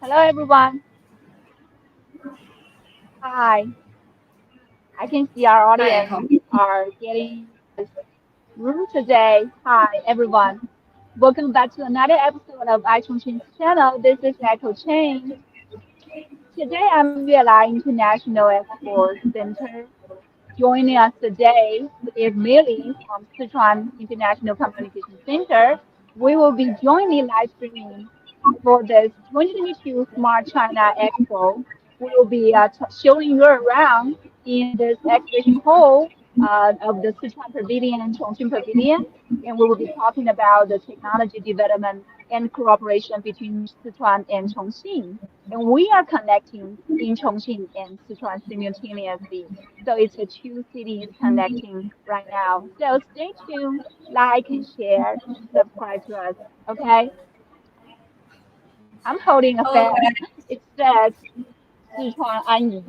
Hello, everyone. Hi. I can see our Hi, audience Eiko. are getting this room today. Hi, everyone. Welcome back to another episode of Chongqing's channel. This is Eiko Chang. Today, I'm Millie International Export Center. Joining us today is Millie from Sichuan International Communication Center. We will be jointly live streaming for this 2022 Smart China Expo. We will be showing you around in this exhibition hall of the Sichuan Pavilion and Chongqing Pavilion, and we will be talking about the technology development and cooperation between Sichuan and Chongqing. And we are connecting in Chongqing and Sichuan simultaneously. So it's a two cities connecting right now. So stay tuned, like and share, subscribe to us. Okay? I'm holding a Hello, fan. guys. It says Sichuan Anyi.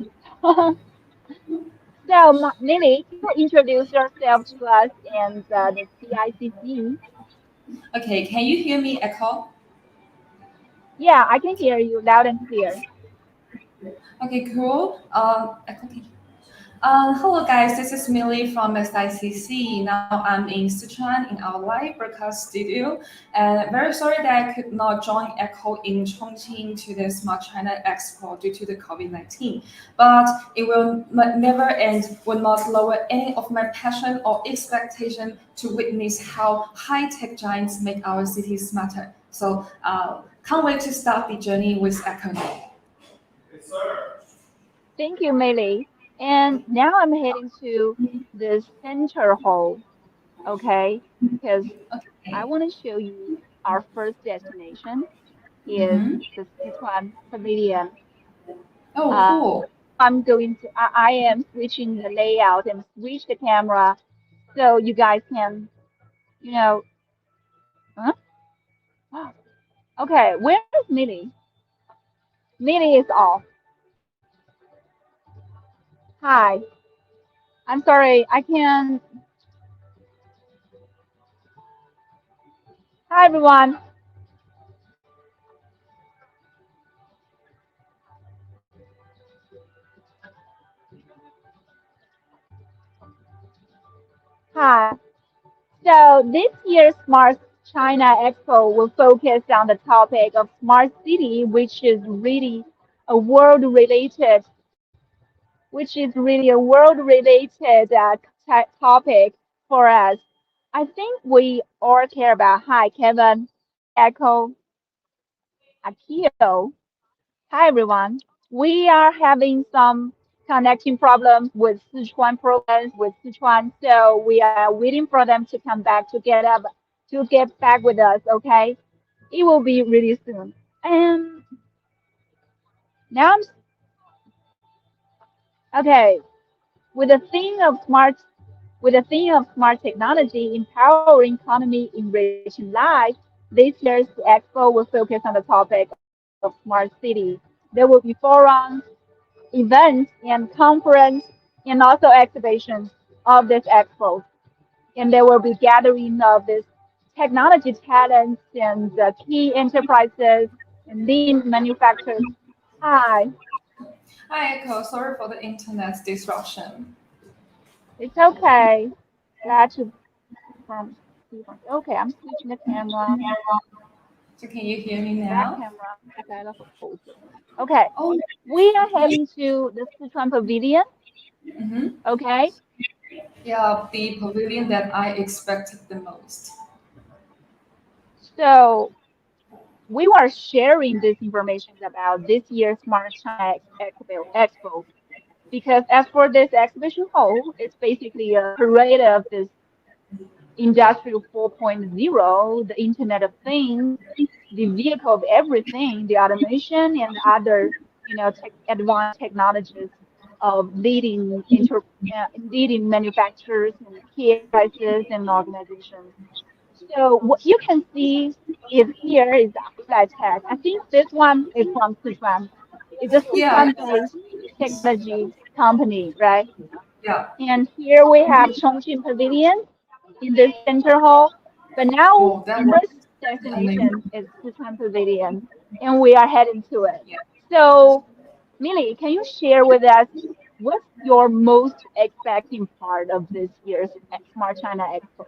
So, Millie, can you introduce yourself to us and the CICC? Okay, can you hear me, Echo? Yeah, I can hear you loud and clear. Okay, cool. Echo, hello, guys. This is Millie from SICC. Now I'm in Sichuan in our live broadcast studio, and very sorry that I could not join Echo in Chongqing to the Smart China Expo due to the COVID-19. But it will never end. Will not lower any of my passion or expectation to witness how high-tech giants make our cities smarter. So can't wait to start the journey with Echo now. Thank you, Millie. And now I'm heading to the center hall, okay? Because I Okay. want to show you our first destination is Mm-hmm. the Sichuan Pavilion. Oh, Uh, cool. I am switching the layout and switch the camera so you guys can, you know, huh? Okay, where is Millie? Millie is off. Hi, I'm sorry, I can. Hi, everyone. Hi. So this year's Smart China Expo will focus on the topic of smart city, a world related, which is really a world related topic for us. I think we all care about. Hi, Kevin. Hi, Echo. Akio. Hi, everyone. We are having some connecting problems with Sichuan province, with Sichuan, so we are waiting for them to come back to get back with us. Okay, it will be really soon. And now okay with the theme of smart technology empowering economy, enriching life. This year's expo will focus on the topic of smart city. There will be forums, events and conference and also exhibitions of this expo. And there will be gathering of this technology talents and key enterprises and lean manufacturers. Hi, Hi, Echo. Sorry for the internet disruption. it's okay. Glad to from okay, I'm switching the camera. So can you hear me Back now? camera. Okay, Oh, we are heading to the Sichuan Pavilion. mm-hmm. Okay, Yeah, the pavilion that I expected the most. so we were sharing this information about this year's Smart China Expo. Because as for this exhibition hall, it's basically a parade of this industrial 4.0, the Internet of Things, the vehicle of everything, the automation and other, advanced technologies of leading manufacturers and key enterprises and organizations. So what you can see is here is the highlight tag. I think this one is from Sichuan. It's a Yeah, Sichuan-based technology company, right? yeah. And here we have Chongqing Pavilion in the center hall. But now Oh, that first was destination amazing. is Sichuan Pavilion, and we are heading to it. Yeah. So, Millie, can you share with us what's your most expecting part of this year's Smart China Expo?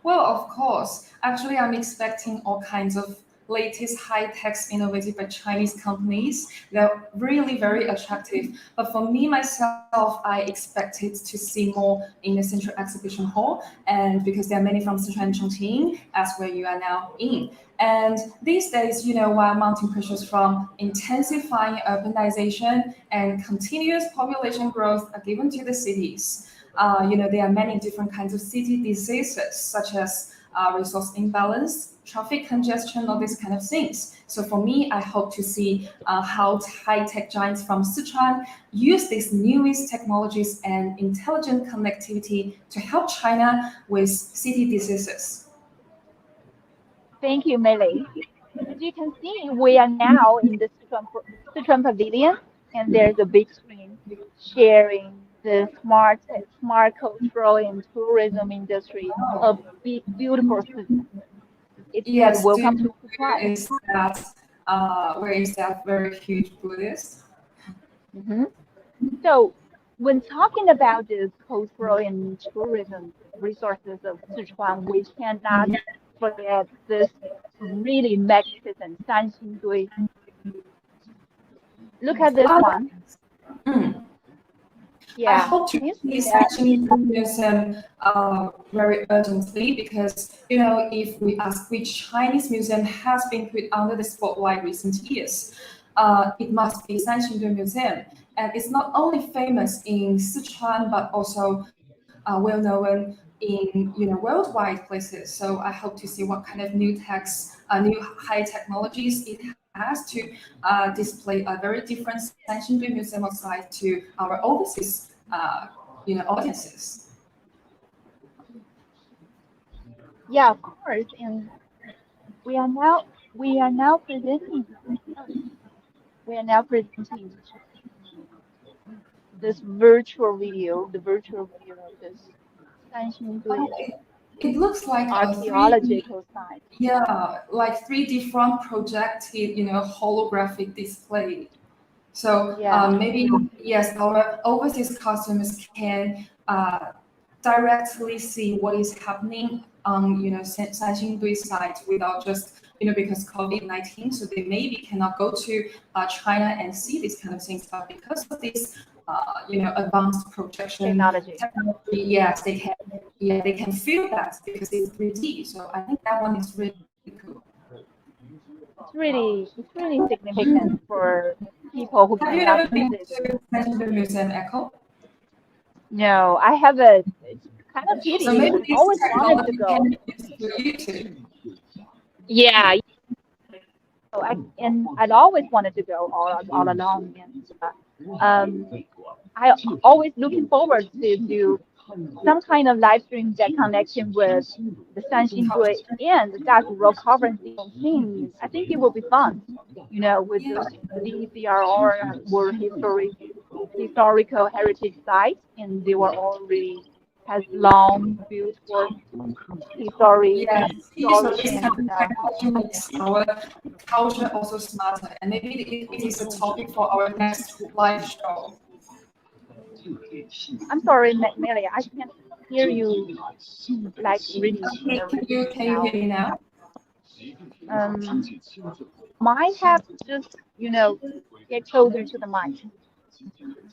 Well, of course. Actually, I'm expecting all kinds of latest high-tech innovative by Chinese companies. They're really very attractive. But for me myself, I expected to see more in the Central Exhibition Hall, and because there are many from Sichuan and Chongqing, as where you are now in. And these days, while mounting pressures from intensifying urbanization and continuous population growth are given to the cities, there are many different kinds of city diseases, such as resource imbalance, traffic congestion, all these kind of things. So for me, I hope to see how high-tech giants from Sichuan use these newest technologies and intelligent connectivity to help China with city diseases. Thank you, Millie. As you can see, we are now in the Sichuan Pavilion, and there's a big screen sharing the smart cultural and tourism industry of beautiful Sichuan. It said, Yes, do you "Welcome know to Sichuan." where is that very huge Buddhist? Hmm. So, when talking about the cultural and tourism resources of Sichuan, we cannot forget this really magnificent Sanxingdui. Look at this Uh, one. I Yeah, hope to can you see see that? Sichuan Museum very urgently because if we ask which Chinese museum has been put under the spotlight recent years, it must be Sanxingdui Museum, and it's not only famous in Sichuan but also well known in worldwide places. So I hope to see what kind of new high technologies it has to display a very different Sanxingdui Museum outside to our overseas audiences. Yeah, of course. And we are now presenting we are now presenting this the virtual video of this Oh, Sanxingdui it looks like a three, archaeological site. yeah, like three different projected, holographic display. So Yeah, maybe yes, our overseas customers can directly see what is happening on Sanxingdui site without just because COVID-19, so they maybe cannot go to China and see these kind of things, but because of this advanced projection technology. technology, yes, they can feel that because it's 3D. So I think that one is really cool. It's really significant for people who Have you cannot ever been visit. to Sanxingdui Museum, Echo? No, I have a. It's kind of So pity. maybe I've this always wanted to technology can go. be used for you too. Yeah, and I'd always wanted to go all along, and I always looking forward to do some kind of live stream that connects him with the Sanxingdui and the Daguo Conference in Chongqing. I think it will be fun, with Yeah. those DCRR were historical heritage sites, and they were all really has long beautiful Yes. See, so story this kind and of technology makes our culture also smarter, and maybe it is a topic for our next live show. I'm sorry, Mary, I can't hear you like really Okay, can very you can you hear loud. me now? Um, might have just, get closer to the mic.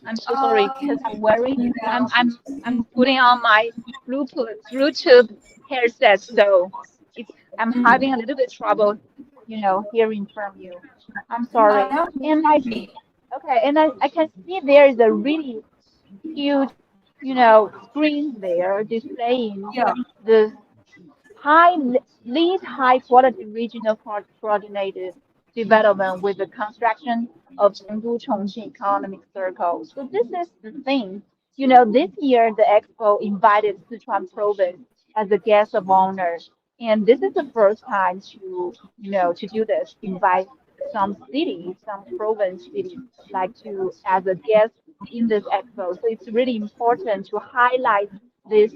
I'm so sorry Can because you hear me now? I'm putting on my Bluetooth headset, so it's I'm having a little bit trouble, hearing from you. I'm sorry. Now can you And hear me? Okay, and I can see there is a really huge, screen there displaying Yeah, the high, least high quality regional coordinated development with the construction of Chengdu Chongqing Economic Circle. So this is the thing. This year the expo invited Sichuan Province as a guest of honor. And this is the first time to do this, invite some cities, some province cities, like to as a guest in this expo. So it's really important to highlight this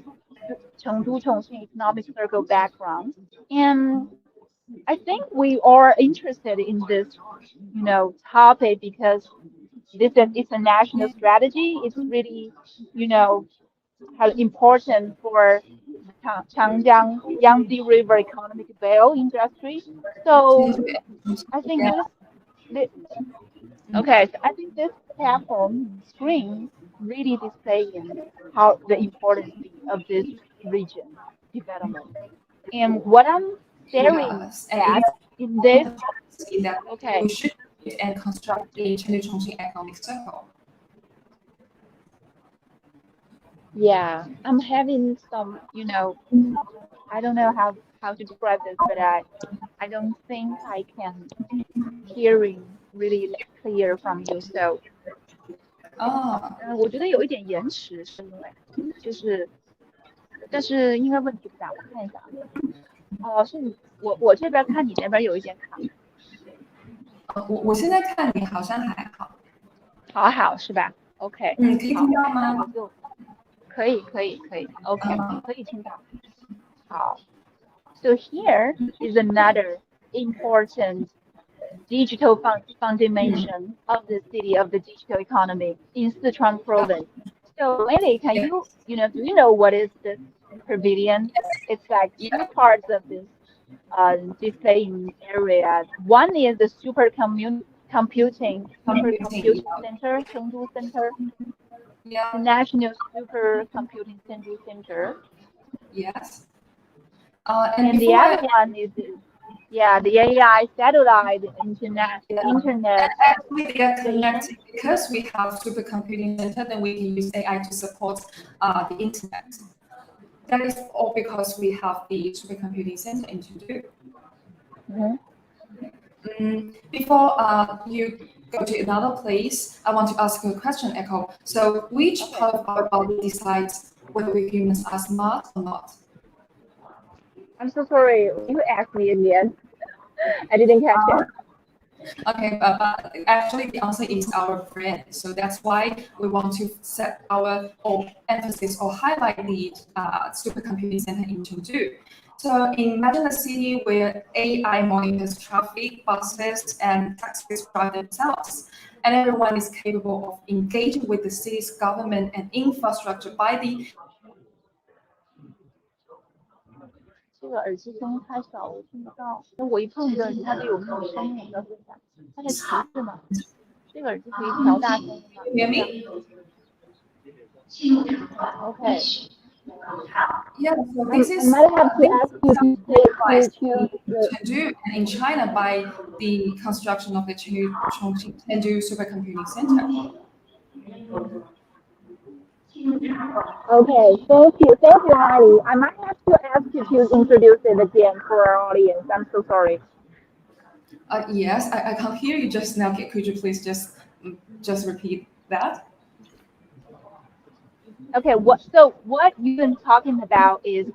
Chengdu Chongqing Economic Circle background. And I think we are interested in this, topic because this is it's a national strategy. It's really, you know, has important for the Changjiang Yangtze River economic belt industry. So Chengdu I think yeah. this okay, so I think this platform screen really displaying how the importance of this region development. And what I'm staring Yes, and at it's in in this, the policy that okay, we should build and construct a Chengdu Chongqing economic circle. yeah, I'm having some, I don't know how to describe this, but I don't think I can hearing really clear from you. So, Oh, 我觉得有一点延迟，是因为就是，但是应该问题不大，我看一下啊。哦，是我这边看你那边有一点卡，我现在看你好像还好，好好是吧？OK，嗯，可以听好，到吗？那我就可以，OK，嗯可以听到。好，So here is another important digital嗯 foundation of the city of the digital economy in Sichuan province. So, Lily, can Yeah. do you know what is this pavilion? It's like two Yeah. parts of this displaying area. One is the Computing. supercomputing center, Chengdu Center, the Yeah. National Supercomputing Center, Yes. And and the before, other one is yeah, the AI satellite yeah, and internet, actually they are station. connected because we have supercomputing center. Then we can use AI to support the internet. That is all because we have the supercomputing center in Chengdu. Mhm. Before you go to another place, I want to ask you a question, Echo. So, which Okay. part of our body decides whether we humans are smart or not? I'm so sorry. Will you ask me again? I didn't catch it. Okay, but actually the answer is our brain. So that's why we want to set our or emphasis or highlight the supercomputing center in Chengdu. So imagine a city where AI monitors traffic, buses, and taxis drive themselves, and everyone is capable of engaging with the city's government and infrastructure by the 这个耳机声音太小，我听不到。那我一碰这个耳机，它就有那种声音，我不知道是啥。它在提示吗？这个耳机可以调大声音吗？you hear 这样 me? OK。Yeah, so I this I is might have to this ask is you to say to centralized in choose the. Chengdu and in China by the construction of the Chengdu Supercomputing Center. Okay, thank you, Miley. I might have to ask you to introduce it again for our audience. I'm so sorry. Yes, I can't hear you just now. Could you please just repeat that? Okay, what you've been talking about is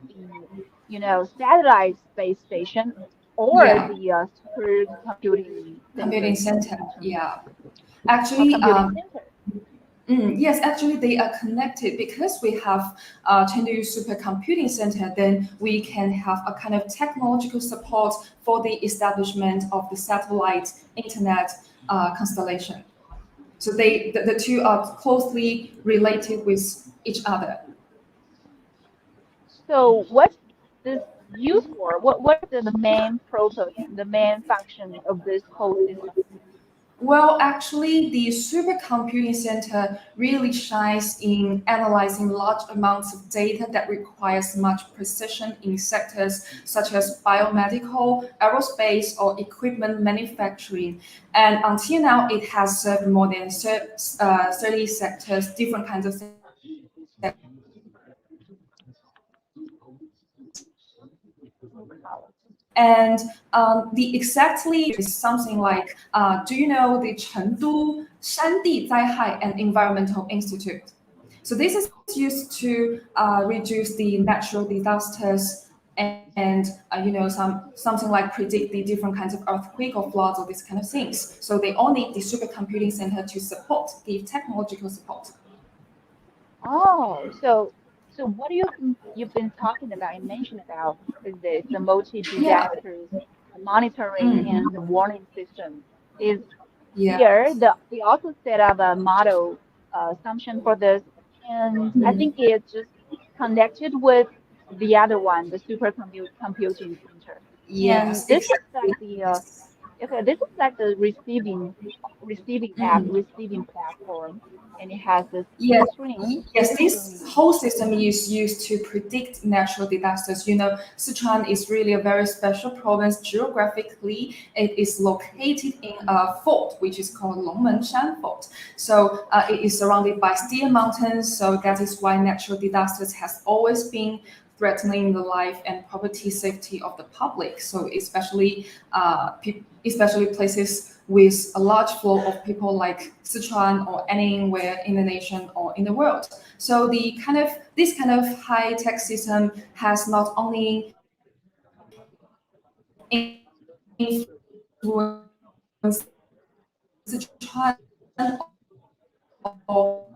the, satellite space station or Yeah, the supercomputing computing center center. in terms Yeah, of actually, computing center. yes, actually they are connected because we have Chengdu Supercomputing Center. Then we can have a kind of technological support for the establishment of the satellite internet constellation. So the two are closely related with each other. So what's this used for? What is the main purpose, the main function of this whole system? Well, actually, the supercomputing center really shines in analyzing large amounts of data that requires much precision in sectors such as biomedical, aerospace, or equipment manufacturing. And until now, it has served more than 30 sectors, different kinds of sectors, including manufacturing, industry, education, and the exactly is something like, do you know the Chengdu Shandi Zaihai and Environmental Institute? So this is used to reduce the natural disasters and something like predict the different kinds of earthquake or floods or these kind of things. So they all need the supercomputing center to support, give technological support. Oh, so what you've been talking about and mentioned about is this the Yeah. multi-disasters monitoring Mm. and the warning system is here. Yes. We also set up a model assumption for this, and I Mm. think it's just connected with the other one, the computing center. And Yes, this is exactly. like the Yes. okay, this is like the receiving app, Mm. receiving platform, and it has this big Yes, screen yes, this showing. whole system is used to predict natural disasters. You know, Sichuan is really a very special province geographically. It is located in a fort, which is called Longmenshan Fort. So it is surrounded by steep mountains. So that is why natural disasters has always been threatening the life and property safety of the public. So especially places with a large flow of people like Sichuan or anywhere in the nation or in the world. So this kind of high tech system has not only influenced Sichuan or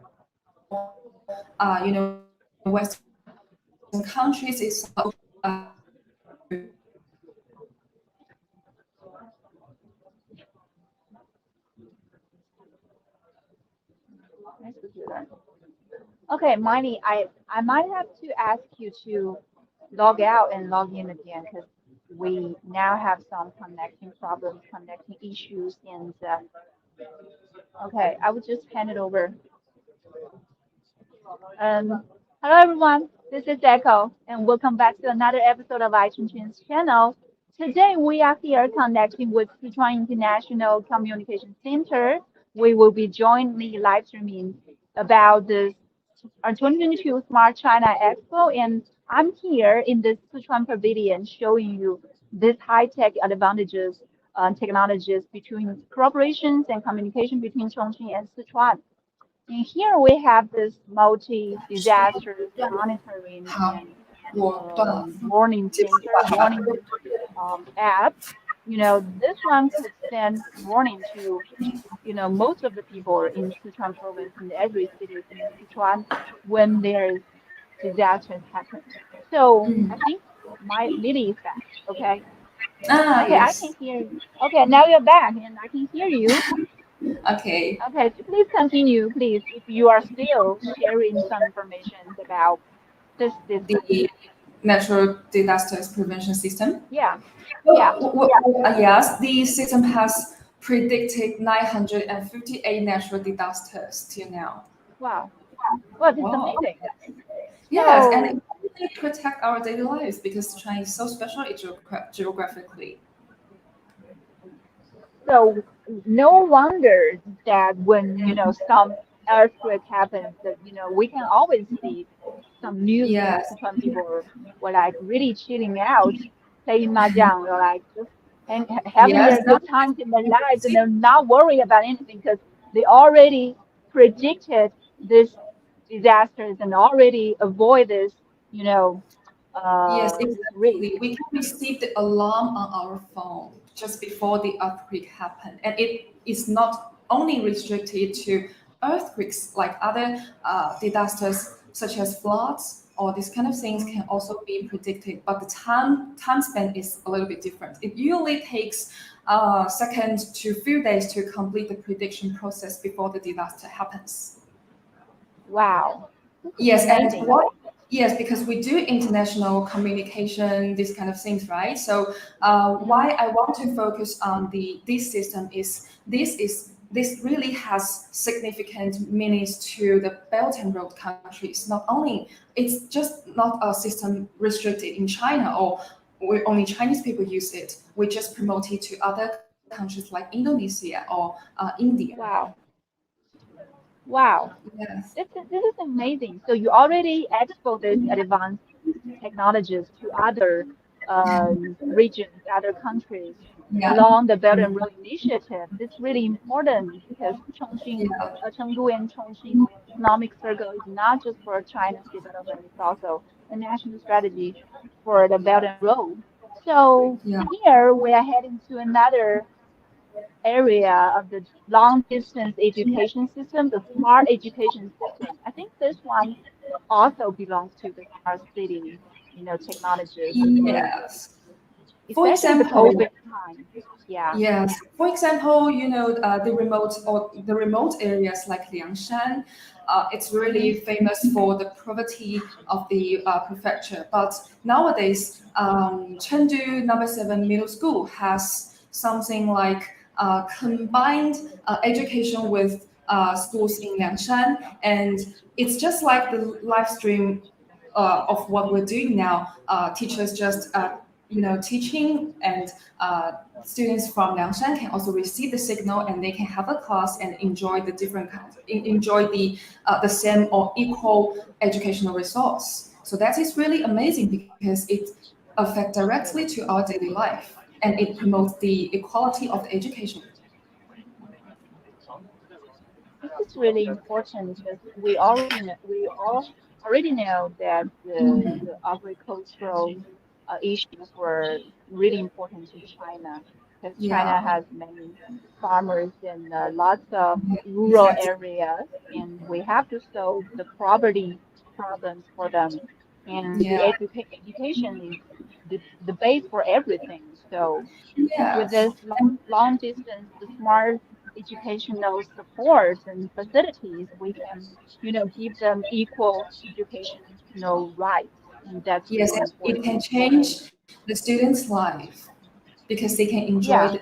Western countries, it's Nice to hear that. Okay, Miley, I might have to ask you to log out and log in again because we now have some connecting problems, connecting issues, and okay, I will just hand it over. Hello everyone, this is Echo, and welcome back to another episode of iChun's channel. Today we are here connecting with Sichuan International Communication Center. We will be jointly live streaming about this 2022 Smart China Expo, and I'm here in the Sichuan Pavilion showing you these high-tech advantages, technologies between cooperations and communication between Chongqing and Sichuan. And here we have this multi-disasters monitoring and warning center, warning app. This one could send warning to, most of the people in Sichuan province and every city in Sichuan when there is disasters happen. So I think my Millie is back. Okay. Okay, I can yes. hear you. Okay, now you're back and I can hear you. Okay. Okay, so please continue, please, if you are still sharing some information about this system. The natural disasters prevention system. Yeah, yeah. Yes, the system has predicted 958 natural disasters till now. Wow. Well, this is Wow. amazing. Yes, and So, it really protect our daily lives because China is so special geographically. so no wonder that when, some earthquake happens, that, we can always see some news that Yes, Sichuan people were like really chilling out, playing mahjong, or like just having yes, their that's good times in their lives, and see, they're not worried about anything because they already predicted this disasters and already avoid this, yes, this risk. exactly. We can receive the alarm on our phone just before the earthquake happened, and it is not only restricted to earthquakes, like other disasters such as floods or these kind of things can also be predicted. But the time span is a little bit different. It usually takes seconds to few days to complete the prediction process before the disaster happens. Wow, this is Yes, and amazing. what? Yes, because we do international communication, these kind of things, right? So Hmm. why I want to focus on this system is this is this really has significant meanings to the Belt and Road countries. Not only it's just not a system restricted in China or only Chinese people use it. We just promote it to other countries like Indonesia or India. Wow. Wow. Yes. This is amazing. So you already export this advanced technologies to other regions, other countries Yeah. along the Belt and Mm. Road Initiative. It's really important because Yeah. Chengdu and Chongqing economic circle is not just for China's development, it's also a national strategy for the Belt and Road. So Yeah. here we are heading to another area of the long distance education system, the smart education system. I think this one also belongs to the smart city, technologies for Yes. For especially the COVID example, time. Yeah. yes. For example, the remote areas like Liangshan, it's Hmm. really famous for the poverty of the prefecture. But nowadays, Chengdu Number 7 Middle School has something like combined education with schools in Liangshan, and it's just like the live stream of what we're doing now. Teachers just teaching, and students from Liangshan can also receive the signal, and they can have a class and enjoy the different kinds, enjoy the same or equal educational resource. So that is really amazing because it affects directly to our daily life, and it promotes the equality of the education. This is really important because we all already know that the agricultural issues were really important to China because China Yeah, has many farmers and lots of rural exactly. areas, and we have to solve the poverty problems for them. And the Yeah, education is the base for everything. So with yes. this long distance, the smart educational supports and facilities, we can, give them equal educational rights, and that's Yes, really it important. can change the student's life because they can enjoy Yeah, the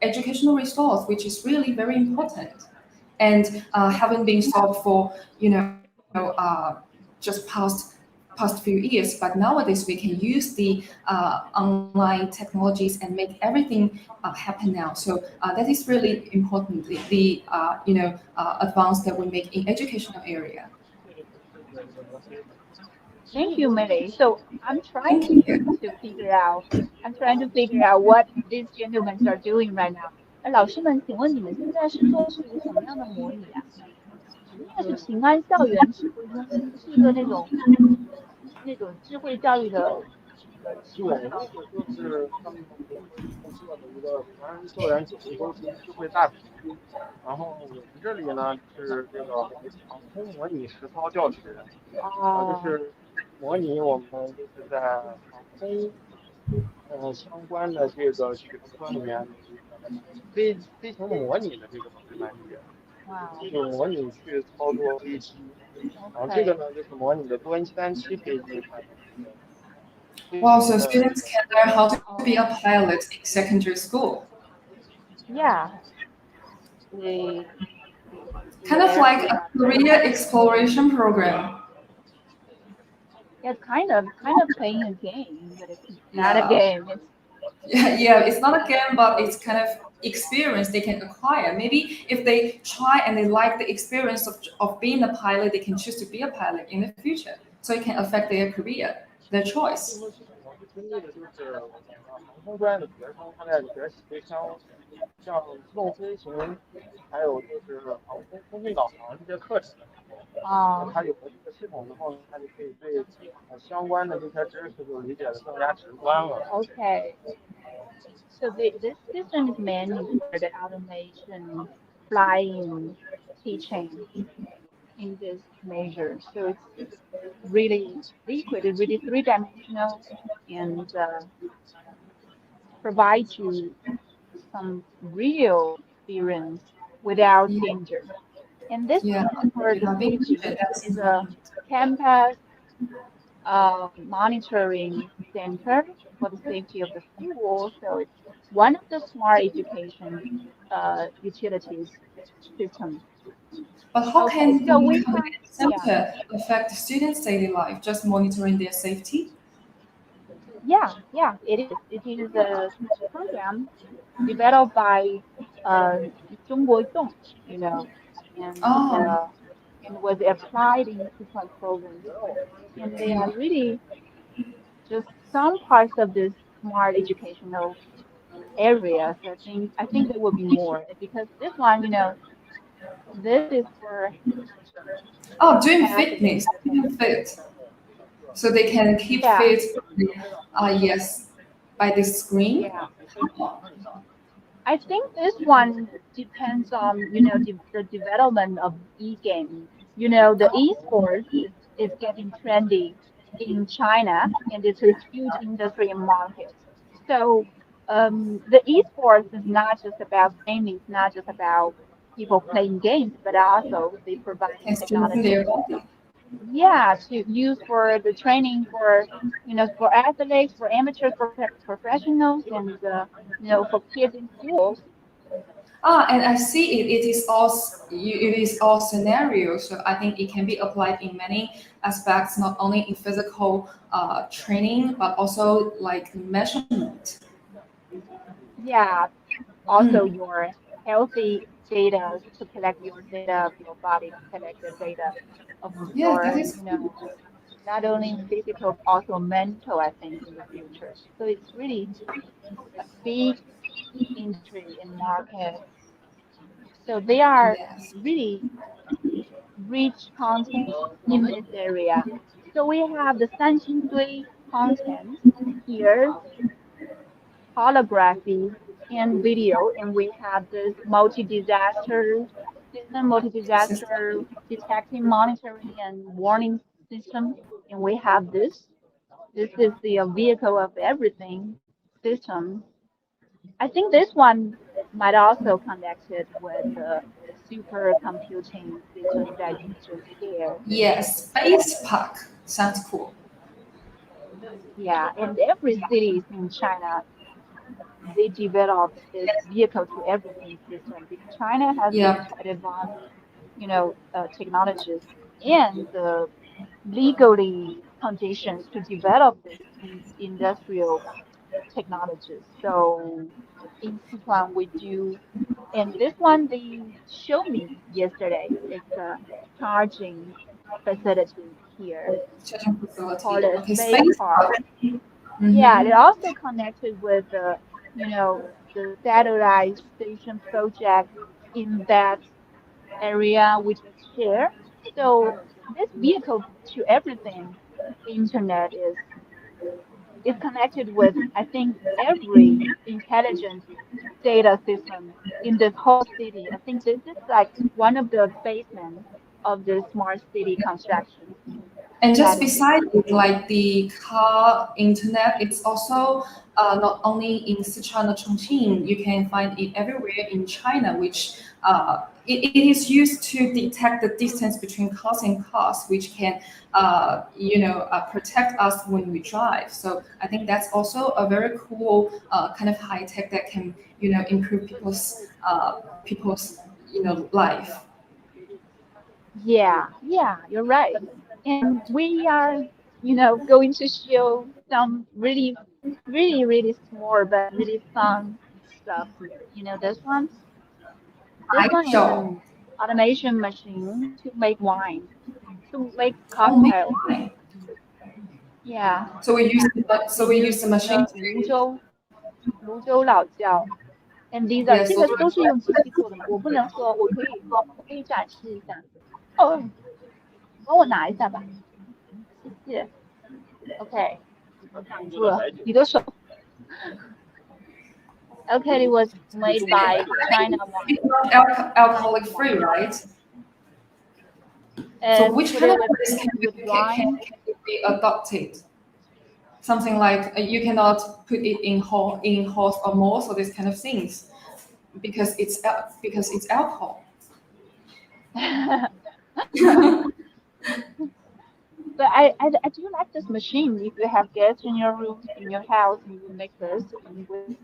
educational resource, which is really very important, and haven't been solved for just past few years. But nowadays we can use the online technologies and make everything happen now. So that is really important. The advance that we make in educational area. thank you, Millie. So Thank you. I'm trying to figure out what these gentlemen are doing right now. 老师们，请问你们现在是做的是一个什么样的模拟啊？应该是平安校园指挥中心，是一个那种智慧教育的对，那个就是他们做的一个平安校园指挥中心智慧大屏。然后我们这里呢是这个航空模拟实操教学，就哦是模拟我们就是在航空相关的这个学科里面的这个飞行模拟的这个专业，哇就是模拟去操作飞机。然后这个，OK，呢就是模拟的多机单机飞机它的这个飞Wow,行so的这students个can learn how to be a哦 pilot in secondary school. Yeah, the Kind the of like a aircraft. career exploration program. Yeah, kind of playing a game, but it's not a Yeah. game. It's Yeah, it's not a game, but it's kind of experience they can acquire. Maybe if they try and they like the experience of being a pilot, they can choose to be a pilot in the future. So it can affect their career, their 最 choice. 后系统是经历的就是我们航空专业的学生他在学习像自动飞行，还有就是航空通讯导航这些课程的时候，那um他有了这个系统之后呢，他就可以对相关的这些知识就理解的更加直观了。okay. So this system is meant for the automation, flying, teaching in this measure. So it's really liquid, it's really three-dimensional, and provide you some real experience without Yeah, danger. And this yeah. system for the Without being safety injured, that's is a important. campus monitoring center for the safety of the school. So it's one of the smart education utilities system. But how Okay, can so the we have, community yeah, center affect the students' daily life? Just monitoring their safety? yeah, it is. It is a program developed by uh, 中国动, and Oh, and was applied in Sichuan Province. And they are really just some parts of this smart educational areas. I think there will be more because this one, this is for oh, doing athletes, fitness, I think. keeping fit, so they can keep Yeah, fit. Yes, by the screen. yeah. Oh, I think this one depends on, the development of e-game. The e-sports is getting trendy in China, and it's a huge industry and market. So the esports is not just about gaming, it's not just about people playing games, but also they providing can strengthen technologies. their body. Yeah, to use for the training for, for athletes, for amateurs, for professionals, and for kids in schools. Ah, and I see it. It is all scenarios. So I think it can be applied in many aspects, not only in physical training, but also like measurement. Yeah, also Mm. your healthy data to collect your data of your body, to collect the data of Yeah, that your, is not only physical, but also mental, I think, in the future. So it's really a big industry and market. So they are yes. really rich content in this area. So we have the 三星堆 content here, holography and video, and we have this multi-disaster system, System. multi-disaster detecting, monitoring, and warning system. And we have this. This is the vehicle of everything system. I think this one might also connected with the supercomputing system that you just shared. Yes, space park sounds cool. Yeah, and every cities in China, they developed this vehicle to everything system because China has this Yep. quite advanced, technologies and the legally conditions to develop this industrial technologies. So in Sichuan, we do, and this one they showed me yesterday. It's a charging facility here Charging facility. called a Okay, Space space Park. park. Yeah, it Mm-hmm. also connected with the satellite station project in that area we just share. So this vehicle to everything internet is connected with, I think, every intelligent data system in this whole city. I think this is like one of the basement of the smart city construction And just strategy. beside it, like the car internet, it's also not only in Sichuan or Chongqing, you can find it everywhere in China, which it is used to detect the distance between cars and cars, which can, protect us when we drive. So I think that's also a very cool kind of high tech that can, improve people's, life. Yeah, you're right. And we are, going to show some really small but really fun stuff here. This one is Eiko. an automation machine to make wine, to make Oh, make cocktails. wine. Yeah, So it we used use the in machine the to泸州老窖. And these are yes, 这 so 个 to 都是用机器做的吗？我不能说，我可以展示一下。哦，你帮我拿一下吧，谢谢。OK，我挡住了你的手。OK, it was made by China it's wine, not alcoholic Chinese free, wine. right? So And which put kind it of with place wine. can it be adopted? Something like you cannot put it in horse or more, so these kind of things because it's alcohol. But I do like this machine. If you have guests in your room, in your house, and you make this with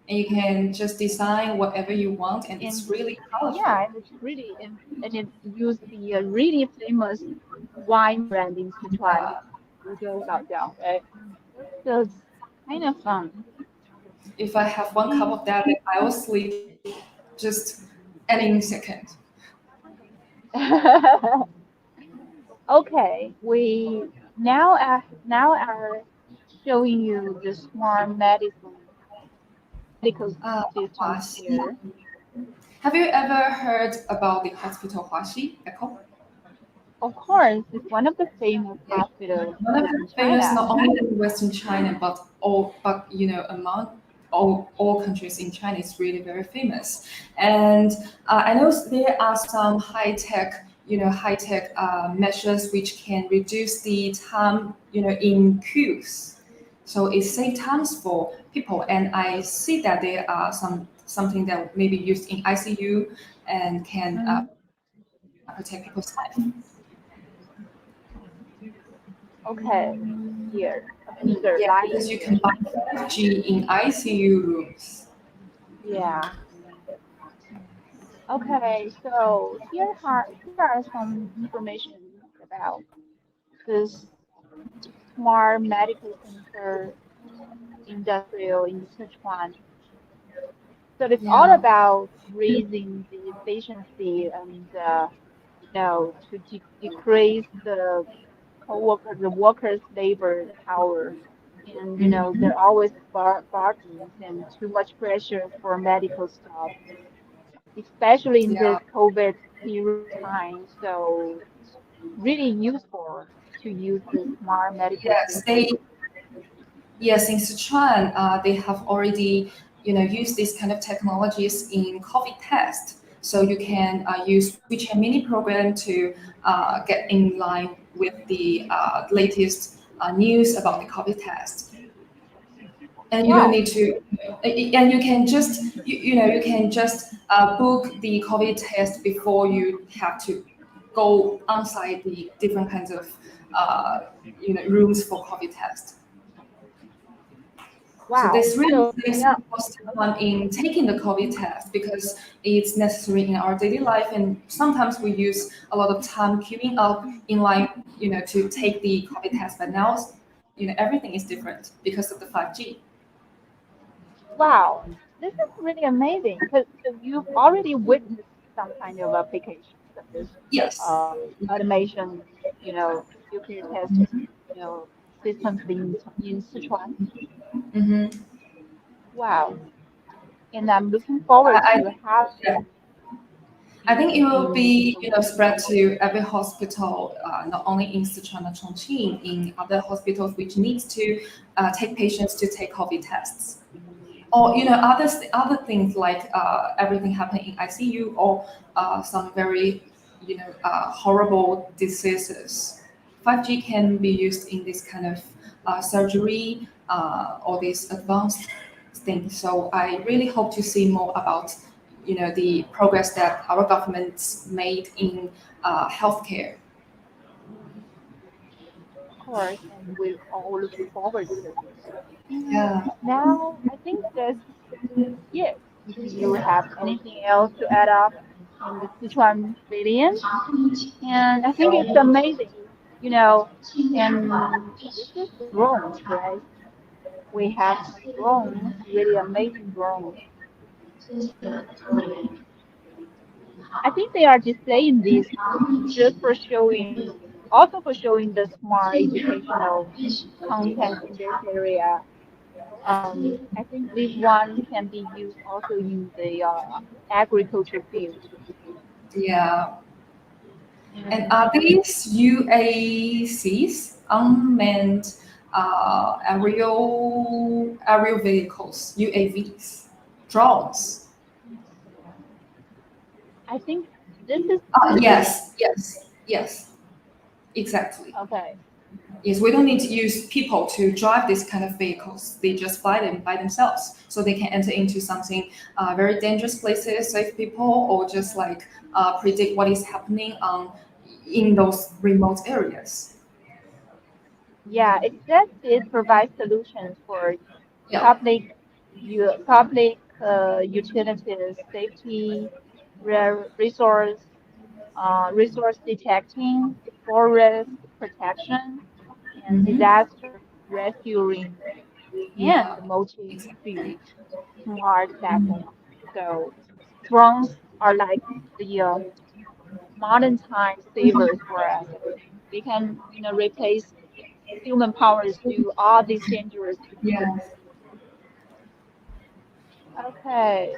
And you can just design whatever you want, and and it's really yeah, colorful. and it's really and it used the really famous wine brand in Sichuan, Uh, right? So it's kind of fun. if I have one cup of that, I will sleep just any second. Okay, we now are showing you the smart medical systems Huaxi. here. Have you ever heard about the hospital Huaxi, Echo? Of course, it's one of the famous hospitals One of in the famous China. not only in Western China but among all countries in China is really very famous. And I know there are some high tech measures which can reduce the time in queues. So it saves times for people. And I see that there are something that may be used in ICU and can Mm, protect people's life. okay, here a Yeah, figure because lying you can here. buy 5G in ICU rooms. Yeah. Okay, so here are some information about this smart medical center industrial in Sichuan. So it's all Yeah. about raising the efficiency and to decrease the workers' labor hour. And there Hmm. are always burdens and too much pressure for medical staff, especially in Yeah. this COVID period time. So it's really useful to use the smart medical Yes, system. in Sichuan, they have already, used these kind of technologies in COVID test. So you can use WeChat mini program to get in line with the latest news about the COVID test. And you don't Wow. need to, and you can just book the COVID test before you have to go outside the different kinds of rooms for COVID test. So Wow. this really So saves yeah. people time in taking the COVID test because it's necessary in our daily life, and sometimes we use a lot of time queuing up in line, to take the COVID test. But now, everything is different because of the 5G. Wow, this is really amazing. So you've already witnessed some kind of application, such as Yes. automation, nuclear test, systems in Sichuan. Hmm. Wow, and I'm looking forward I to have yeah. I it think it will in be, the world. spread to every hospital, not only in Sichuan or Chongqing, in other hospitals which needs to take patients to take COVID tests, or other things like everything happening in ICU, or some very, horrible diseases. 5G can be used in this kind of surgery or these advanced things. So I really hope to see more about the progress that our government's made in healthcare. Of course, and we're all looking forward to this. And Yeah. now I think that's it. Do you have anything else to add up in the Sichuan pavilion? And I think it's amazing, and this is drones, right? We have some drones, really amazing drones. I think they are displaying this just for showing, also for showing the smart educational content in this area. I think this one can be used also in the agriculture field. Yeah. And And are these UACs, unmanned aerial vehicles, UAVs, drones? I think this is drones. Yes, exactly. Okay. Yes, we don't need to use people to drive this kind of vehicles. They just fly them by themselves, so they can enter into something very dangerous places, save people, or just predict what is happening in those remote areas. Yeah, it says it provides solutions for Yeah. public public utilities, safety, resource detecting, forest protection, and Mm-hmm. disaster rescuing, and Yeah. multi-field smart platform. So drones are like the modern time savers for us. I think they can, replace human powers do all these dangerous Yeah. tasks. Okay,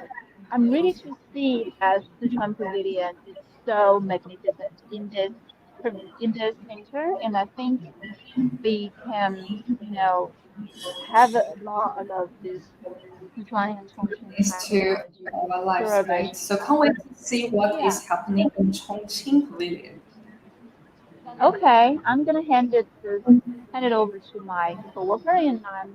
I'm ready to see that Sichuan Pavilion is so magnificent in this center, and I think we can, have a lot of this Sichuan and Chongqing Is to technology our lives, right? celebration. So can't wait to see what Yeah. is happening in Chongqing Pavilion. Okay, I'm gonna hand it over to my coworker, and I'm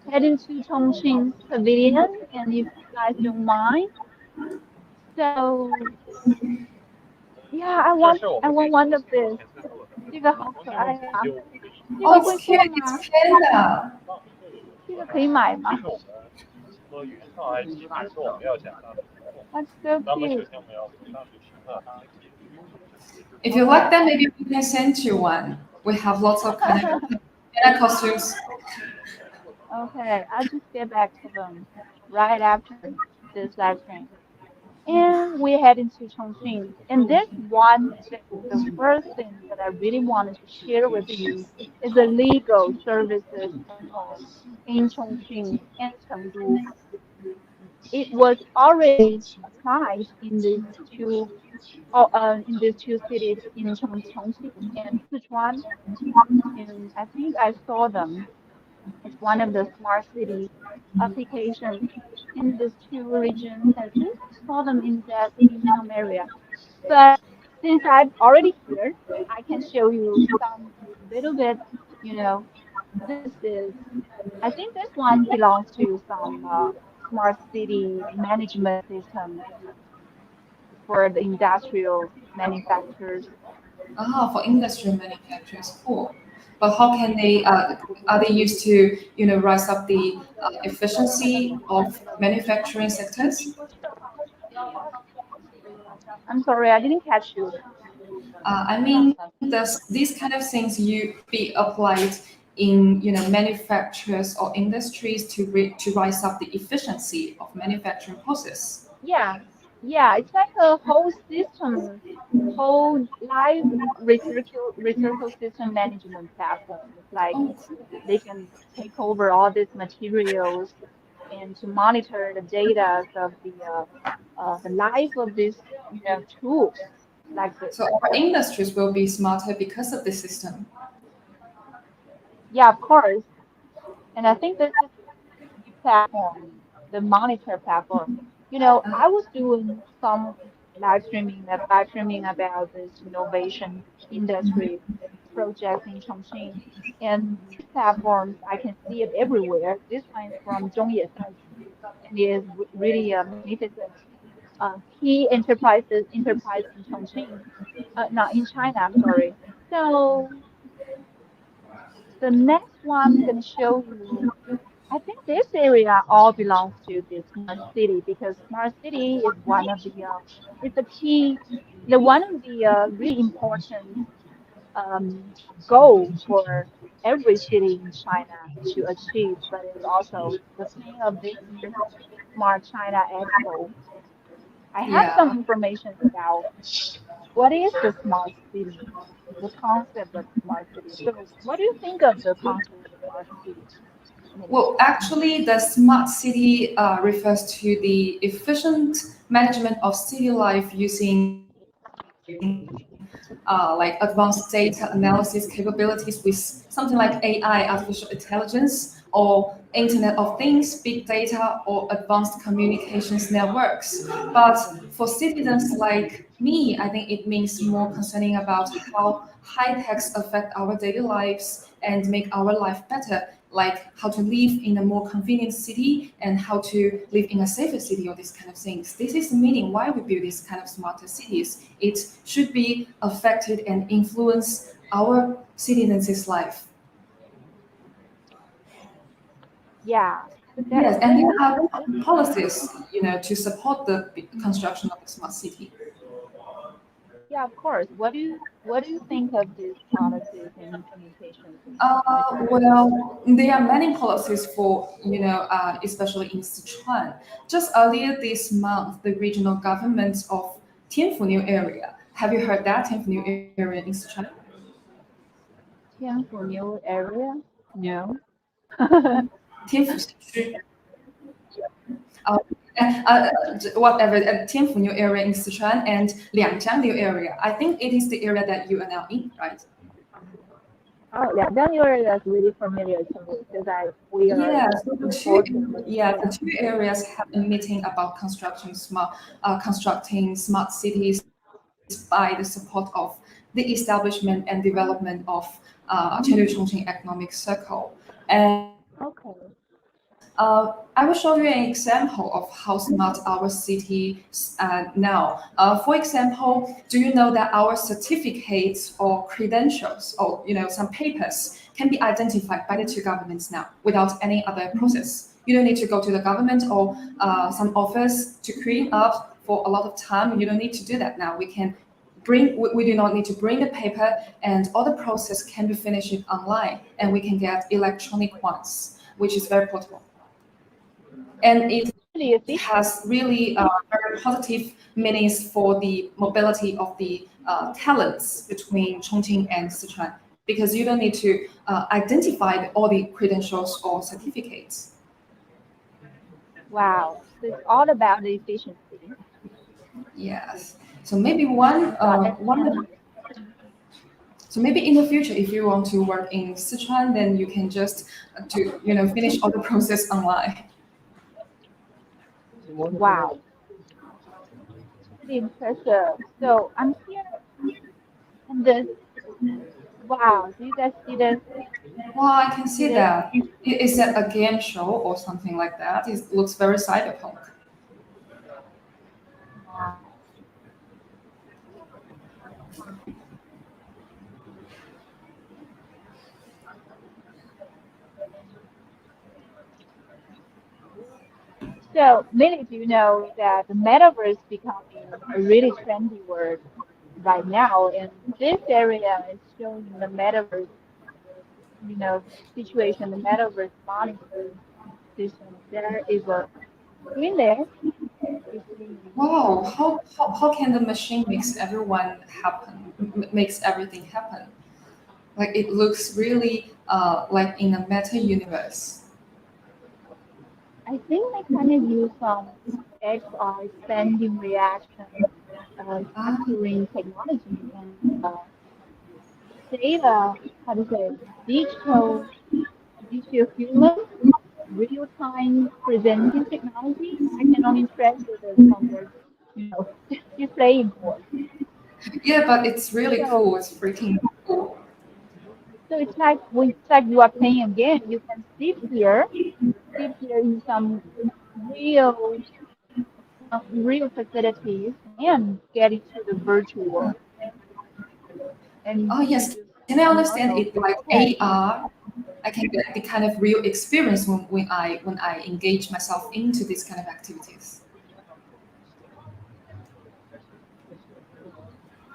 heading to Chongqing's pavilion. And if you guys don't mind, so yeah, I 这 want 是我 I 们给 want 出 one 的 of 信号，this. 显示是我的。这个好同时呢，可爱呀、我们就根据这 Oh, 个 it's 会 cute. 送 It's 吗？panda. 上就有一这个可以个买吗这是我们说云上 IP，还是说我们要讲大的合作？？That's so 那么首 cute. 先我们要从大去评测它的技术，也就是 If 说 you 呢，like Okay. that, maybe we can send you one. We have lots of kind of panda costumes. Okay, I'll just get back to them right after this live stream. And we head into Chongqing. And this one thing, the first thing that I really wanted to share with you is the legal services center in Chongqing and Chengdu. It was already applied in these two cities in Chongqing and Sichuan, and I think I saw them. It's one of the smart city applications in these two regions. I think I saw them in some area. But since I'm already here, I can show you some little bit, you know, this is, I think this one belongs to some smart city management system for the industrial manufacturers. Ah, for industrial manufacturers, cool. But how can they? Are they used to rise up the efficiency of manufacturing sectors? I'm sorry, I didn't catch you. I mean, does these kind of things you be applied in manufacturers or industries to rise up the efficiency of manufacturing process? Yeah, yeah, it's like a whole system, whole live recycle system management platform. It's like Oh, cool. they can take over all these materials and to monitor the data of the life of these, tools like this. So our industries will be smarter because of the system. Yeah, of course. And I think this is the platform, the monitor platform. I was doing some live streaming about this innovation industry project in Chongqing. And these platforms, I can see it everywhere. This one is from Zhongye and is really magnificent. Key enterprise in Chongqing, not in China, I'm sorry. So the next one I'm going to show you, I think this area all belongs to the smart city because smart city is one of it's a key, one of the really important um, goal for every city in China to achieve, but it's also the theme of this year's Smart China Expo. I have some Yeah. information about what is the smart city, the concept of smart city. So, what do you think of the concept of smart city, Millie? Well, actually, the smart city refers to the efficient management of city life using like advanced data analysis capabilities with something like AI, artificial intelligence, or Internet of Things, big data, or advanced communications networks. But for citizens like me, I think it means more concerning about how high techs affect our daily lives and make our life better, like how to live in a more convenient city and how to live in a safer city, or these kind of things. This is the meaning why we build these kind of smarter cities. It should be affected and influence our citizens' life. Yeah, Yes, and that there is are that's policies, to support the construction of the smart city. yeah, of course. What do you think of these policies and implementations and measures? Well, there are many policies for, especially in Sichuan. Just earlier this month, the regional government of Tianfu area. Have you heard that Tianfu area in Sichuan? Tianfu area? No. Tianfu 区 uh, whatever, Tianfu area in Sichuan and Liangjiang area. I think it is the area that you are now in, right? Oh, yeah, that area is really familiar to me because we are Yeah, so unfortunately, the yeah. two areas have a meeting about constructing smart cities by the support of the establishment and development of Chengdu Chongqing Economic Circle. And Okay. I will show you an example of how smart our city now. For example, do you know that our certificates or credentials or some papers can be identified by the two governments now without any other process? You don't need to go to the government or some office to create up for a lot of time. You don't need to do that now. We do not need to bring the paper, and all the process can be finished online, and we can get electronic ones, which is very portable, and it Really efficient. has really very positive meanings for the mobility of the talents between Chongqing and Sichuan, because you don't need to identify all the credentials or certificates. Wow. So it's all about the efficiency. Yes. So maybe one Yeah, one so maybe in the future, if you want to work in Sichuan, then you can just to finish all the process online. wow. Pretty impressive. So I'm here in this. Wow. Do you guys see this? Well, I can See see this? that. Is that a game show or something like that? It looks very cyberpunk. Wow. So, Millie, do you know that the metaverse becoming a really trendy word right now? And this area is showing the metaverse, situation, the metaverse monitoring system. There is a screen there. You see, Wow, how can the machine makes everyone happen, makes everything happen? Like it looks really like in a meta universe. I think they kind of use some XR expanding reaction, Ah, capturing technology and data, how to say, digital human real-time presenting technology. I can only translate this from this, you know, displaying board. yeah, but it's really So, cool. It's freaking cool. so it's like you are playing a game. You can sit here in some real, real facilities and get into the virtual world, and Oh you yes, just, can I understand it feel like okay. AR? I can get the kind of real experience when I engage myself into these kind of activities.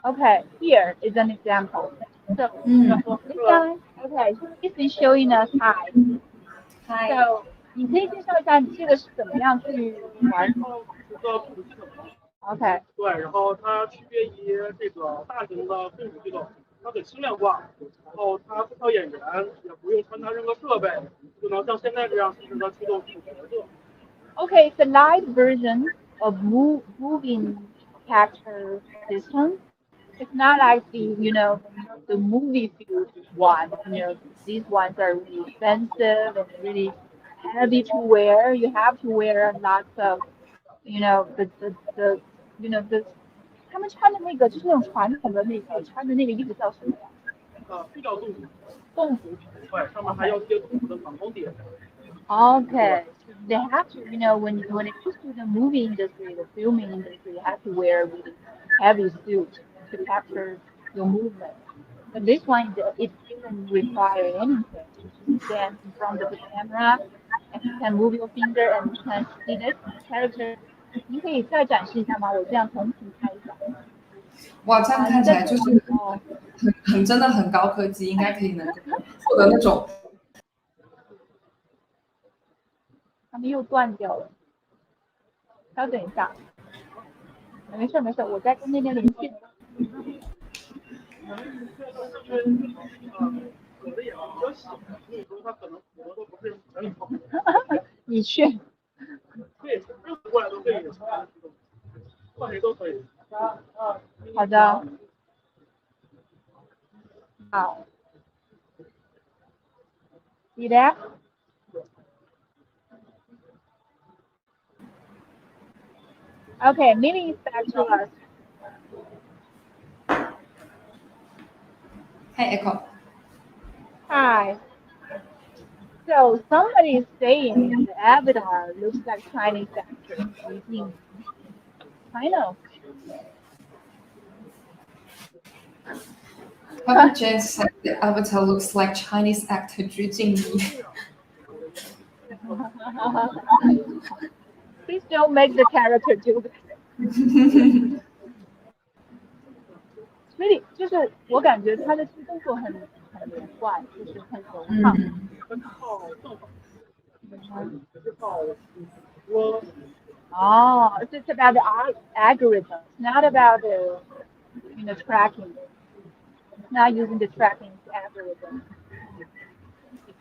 Okay, here is an example. So Mm. this guy, okay, he's been showing us hi. Hi. So 你可以介绍一下你这个是怎么样去玩？OK，对，然后它区别于这个大型的动物系统，它很轻量化，然后它不靠演员，也不用穿搭任何设备，就能像现在这样实时的驱动自己的角色。okay, it's a light version of moving capture system. It's not like the movie field one. These ones are really expensive and really heavy to wear. You have to wear lots of, the the 他们穿的那个就是那种传统的那个穿的那个衣服叫什么呀？这叫动服，洞。对，上面还 OK 要贴动服的反光点。对，Okay, so they have to, when it comes to the movie industry, the filming industry, you have to wear a really heavy suit to capture your movement. But this one, it doesn't require anything. You just stand in front of the camera and you can move your finger and you can see this character。您可以再展示一下吗？我这样同时看一下。哇，这样啊，您在看起来就是哦，真的很高科技，应该可以能够获得那种。他们又断掉了，稍等一下。没事没事，我在跟那边联系。有的也比较小，所以说它可能活的不是很好。你去。对，任何过来都可以，换谁都可以。好的。好。You there? Okay, Millie is back to us. Hey Echo， Hi. So somebody is saying the avatar looks like Chinese actor. I know. Papa Jane said the avatar looks like Chinese actor Zhu Jingyi. Please don't make the character do this. Really，就是我感觉他的动作很连贯，就是很流畅。Oh, it's about the algorithm, not about the tracking. It's not using the tracking algorithm.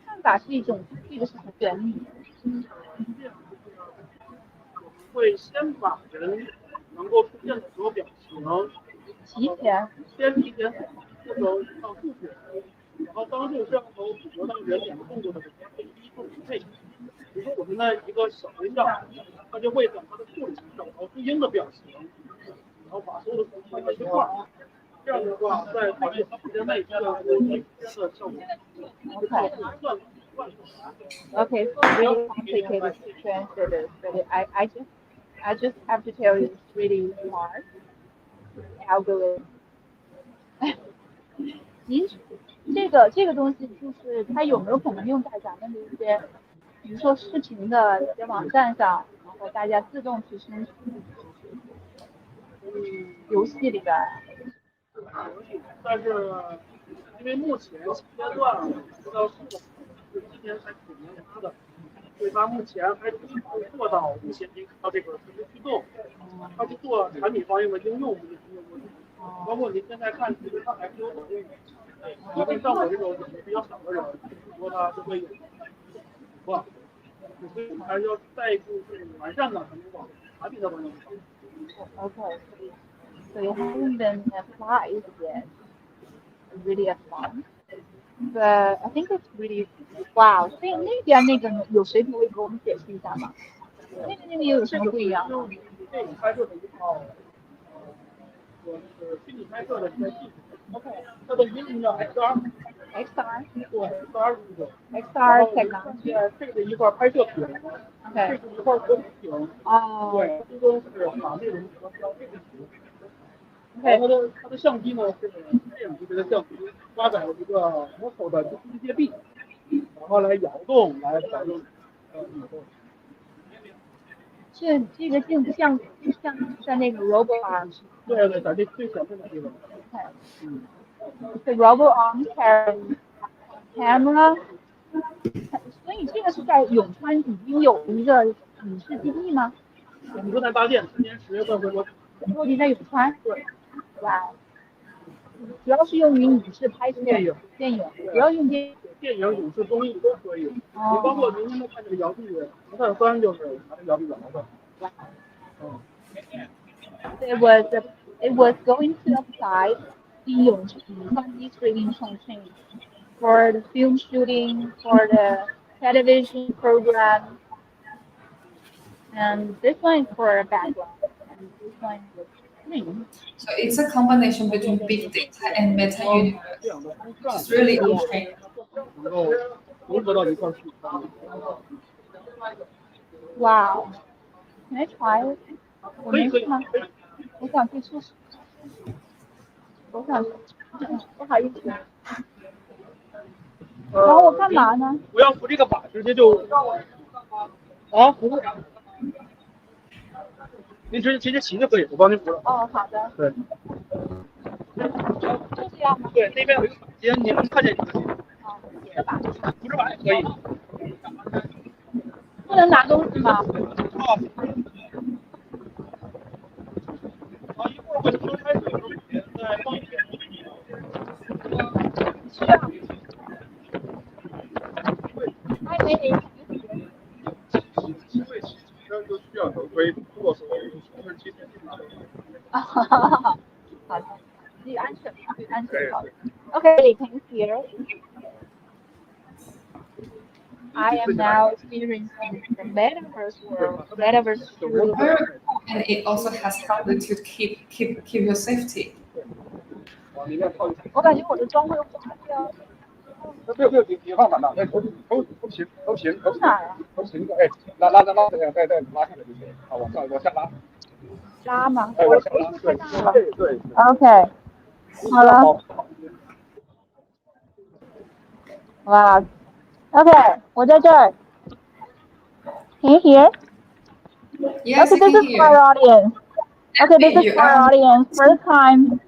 看法是一种，这个是什么原理？会先把人能够出现的所有表情提前这种到数据，然后当这个摄像头捕捉到人脸动作的时候，会一一做匹配。比如说我们的一个小微笑，它就会等它的处理成小头对应的表情，然后把所有的图放在一块儿。这样的话，在短时间内就有一天的效果。Okay, so it's really complicated to translate this, but I just have to tell you it's really smart algorithm. 您这个东西就是它有没有可能用在咱们的一些，比如说视频的一些网站上，然后大家自动去生成游戏里边？但是因为目前阶段不知道是今年才9年发的，所以它目前还不能做到目前您看到这个实时驱动，它是做产品方面的应用包括您现在看，其实它还没有抖音，因为像我这种比较少的人，说它就会有哇，所以还是要再一步完善的才能往产品的方向去走。Okay, so you haven't been applied yet. Really advanced, but I think it's really wow. 所以那边那个有谁可以给我们解释一下吗？那边有什么不一样？电影拍摄的一套，虚拟拍摄的一个技术。OK， 它的英文叫 XR。XR， 对 ，XR 这个 XR technology， 这个一块拍摄屏，这个一块投影屏。哦。对，最终是把内容传到这个屏。然后它的相机呢是这样级别的相机，搭载了一个模口的机械臂，然后来摇动，来保证这个镜像在那个 robot arm。对对，在这最前面的地方。The robot arm carrying camera。所以这个是在永川已经有一个影视基地吗？我们正在搭建，今年10月份会落地在永川。对。哇。主要是用于影视拍摄。电影，主要用电影、影视、综艺都可以。你包括您现在看这个摇臂，不碳酸就是拿这摇臂摇的。It was going to apply in Yongchuan district in Chongqing for the film shooting, for the television program, and this one is for a background, and this one is screen. So it's a combination between big data and meta universe. It's really interesting. Wow. Can I try it? 我没事吗？我想去试试。不好意思。然后我干嘛呢？不要扶这个把，直接就啊，不会，您直接骑就可以，我帮您扶了。哦，好的。对。就这样吗？对，那边有一个房间，您能看见就行。哦，写的吧。扶着玩也可以。不能拿东西吗？啊，一会儿会烧开水，再放一点。需要。还没领。机会其实都需要头盔，如果说是提前进来。啊，好的，注意安全，注意安全。好的。Okay, can you hear? I am now experiencing the metaverse world, metaverse through. Very cool. And it also has the ability to keep your safety. 往里面套一层。我感觉我的妆会花掉。不用，你放反了，都行，哪儿啊？都行的，哎，拉这样，再拉下来就行，好，往下拉。拉吗？哎，往下拉，对。OK，好了。哇 ，OK，我在这儿。Can you hear? Yes, Okay, I this can is for hear. our audience. Okay, this is for our audience. First time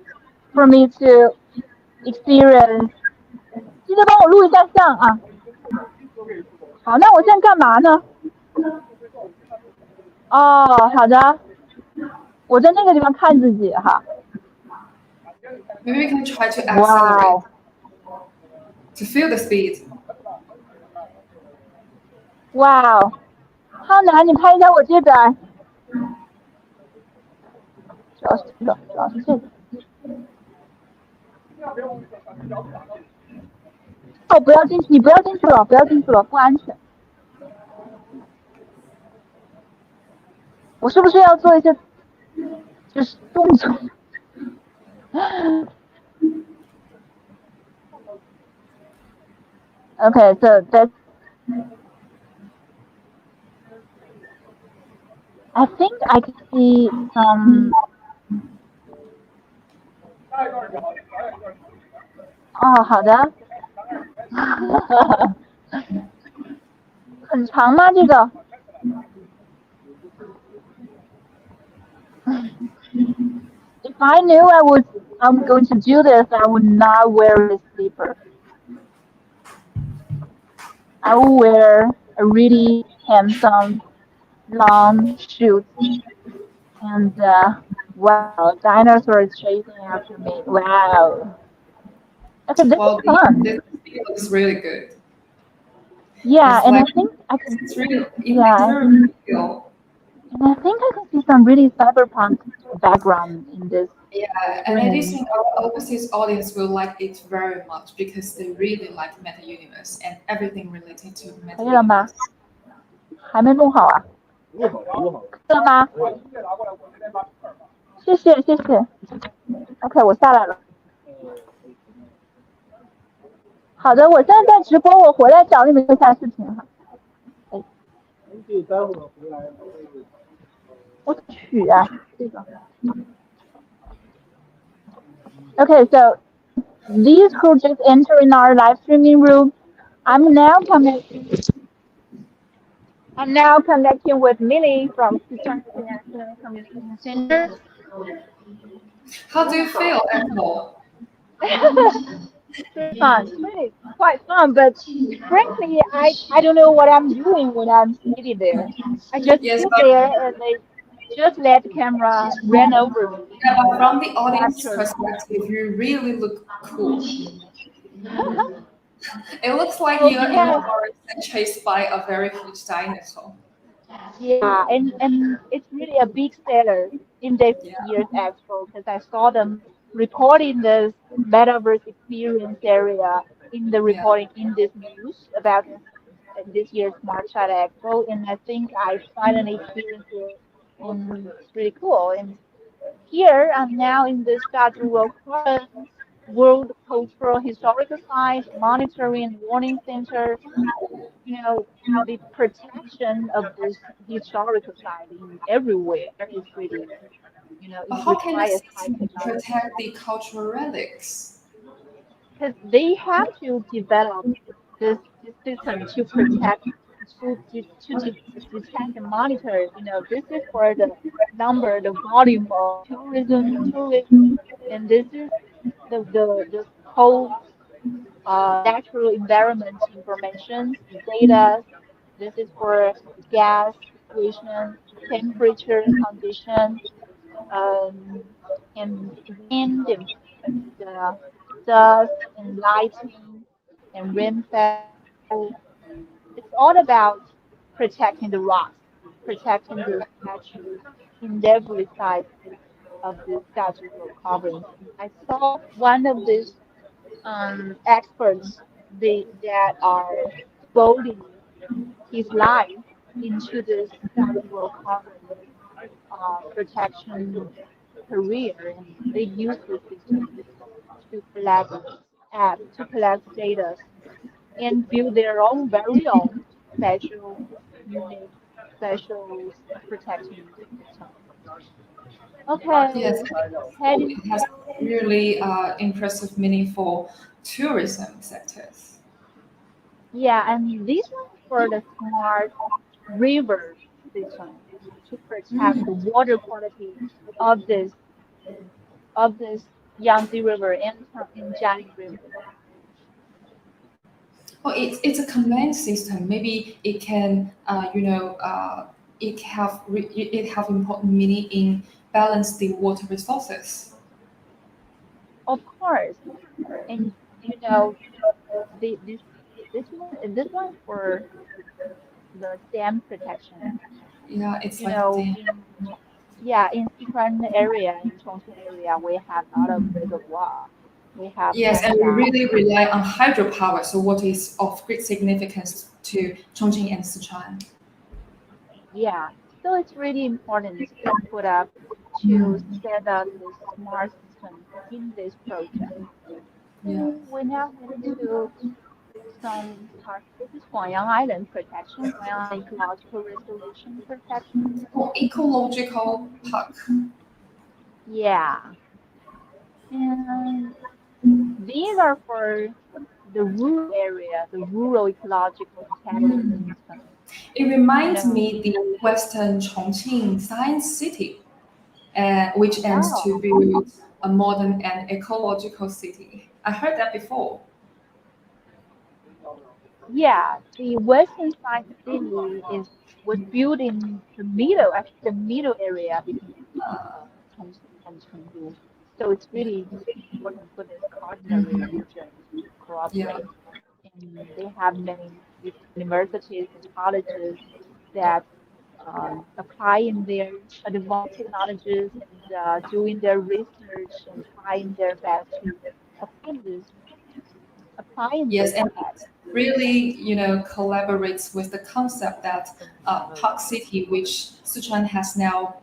for me to experience. 记得帮我录一下像啊。好，那我现在干嘛呢？哦，好的。我在那个地方看自己哈。Maybe we can try to accelerate to feel the speed. Wow，浩南，你拍一下我这边。主要是这个。哦，不要进去，你不要进去了，不安全。我是不是要做一些就是动作？Okay, so that's. I think I can see some. 哦，好的。很长吗？这个？If I knew I'm going to do this, I would not wear a slipper. I will wear a really handsome long shoes. And wow, dinosaurs chasing after me. Wow. Okay, this Well, is fun. this looks really good. Yeah, It's and I like think I can it's see. real. It makes Yeah, very real. and I think I can see some really cyberpunk background in this Yeah, and I do screen. think our overseas audience will like it very much because they really like meta universe and everything related to 可 meta 以了吗？ universe. 还没录好啊？录好。可以了吗？谢谢。OK， 我下来了。好的，我现在在直播，我回来找你们一下视频哈。哎，待会儿回来。我取啊，这个。Okay, so these who just enter in our live streaming room, I'm now connecting with Millie from Sichuan International Communication Center. How do you feel, Echo? It's fun. It's really quite fun, but frankly, I don't know what I'm doing when I'm sitting there. I just Yes, sit but, there and they just let the camera run over me. yeah, but from the audience Capture. perspective, you really look cool. It looks like So you're in yeah, a forest and chased by a very huge dinosaur. yeah, and it's really a big seller in this Yeah. year's expo because I saw them reporting this metaverse experience area in the Yeah. reporting in this news about this year's Smart China Expo, and I think I finally experienced it, and it's really cool. And here I'm now in the Statue of World Cultural Historical Site Monitoring and Warning Center. The protection of this historical site in everywhere is really, But it how can the requires high city technology protect the cultural relics? because they have to develop this system to protect to detect and monitor. This is for the number, the volume of tourists, and this is the whole natural environment information data. This is for gas situation, temperature condition, um, and wind, and the dust and lighting and rainfall. It's all about protecting the rocks, protecting the statues in every side of the Sichuan province. I saw one of these experts that are devoting his life into this Sichuan province protection career, and they use the system to collect to collect data and build their own very own special, unique, special protection system. Yes, Okay, so heading. it has really impressive meaning for tourism sectors. Yeah, and this one is for the smart river system to protect the water quality of this Yangtze River and Jialing River. Oh, it's a command system. Maybe it can, it have important meaning in balance the water resources. Of course, and the this one for the dam protection. Yeah, it's like a dam. In Sichuan area, in Chongqing area, we have a lot of reservoir. We have Yes, and we dam. really rely on hydropower, so water is of great significance to Chongqing and Sichuan. Yeah, so it's really important to put up to set up this smart system in this project. Yeah. And we're now heading to some part. This is Huangyang Island protection, Huangyang Island ecological restoration protection. Oh, ecological park. Yeah, and these are for the rural area, the rural ecological protection system. It You reminds know, me the Western Chongqing Science City, which aims to oh, build a modern and ecological city. I heard that before. yeah, the Western Side City was built in the middle, actually the middle area between Chongqing and Chengdu. So it's Yeah, really important for this culinary region to yeah. cooperate. And they have many universities and colleges that applying their advanced technologies and doing their research and trying their best to apply this, applying Yes, this and ahead. really, collaborates with the concept that Park City, which Sichuan has now,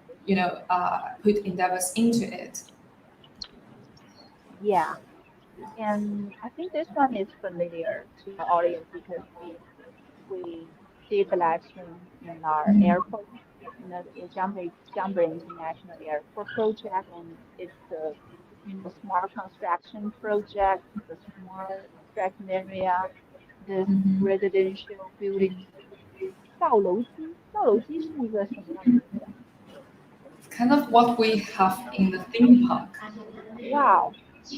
put endeavors into it. Yeah. And I think this one is familiar to our audience because we did the live stream in our airport, the Jiangbei International Airport project, and it's the smart construction project, the smart construction area, this Mhm. residential building. 造楼机，造楼机是一个什么样的东西啊 It's kind of what we have in the theme park. Wow, so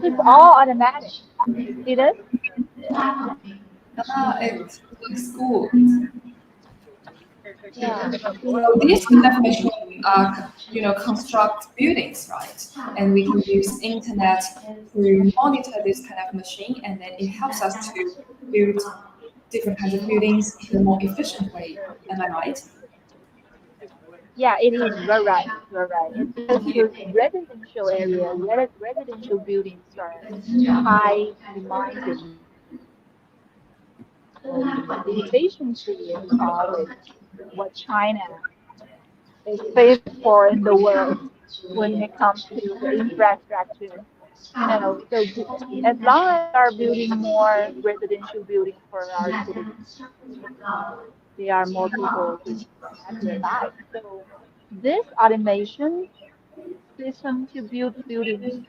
it's all automatic. You see this? Ah, it looks good. Yeah. So these kind of machine, construct buildings, right? And we can use internet to monitor this kind of machine, and then it helps us to build different kinds of buildings in a more efficient way. Am I right? Yeah, it is. You're right. You're right. And because the residential area, residential buildings are high demanding, and the efficiency is always what China is famous for in the world when it comes to the infrastructure. So as long as we are building more residential buildings for our citizens, there are more people who can have their lives. So this automation system to build buildings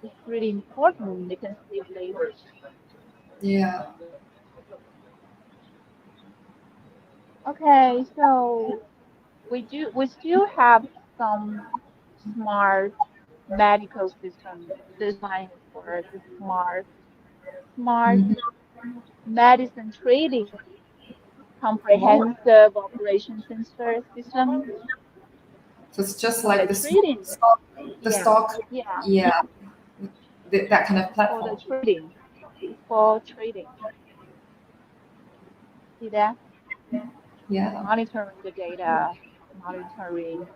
is really important. They can save labor. Yeah. Okay, so we still have some smart medical system. This one is for the smart Mhm. medicine trading Oh, comprehensive operation sensor system so it's just for like the the small trading. stock, the Yeah, stock, yeah, yeah, that kind of for the platform. trading, for trading. See that? Yeah. Monitoring the data, monitoring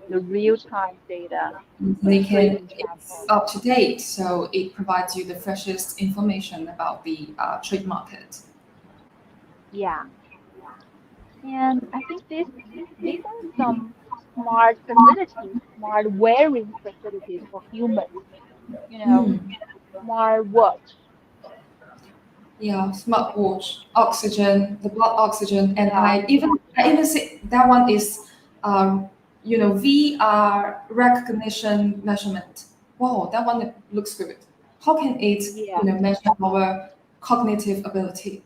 the real-time data, They can, trading it's platform. up to date, so it provides you the freshest information about the trade market. Yeah, and I think these are some smart facilities, smart wearing facilities for humans. You know, Mm. smart watch. Yeah, smartwatch, oxygen, the blood oxygen, and Yeah, I even see that one is, um, VR recognition measurement. Wow, that one looks good. How can it, yeah. measure our cognitive ability?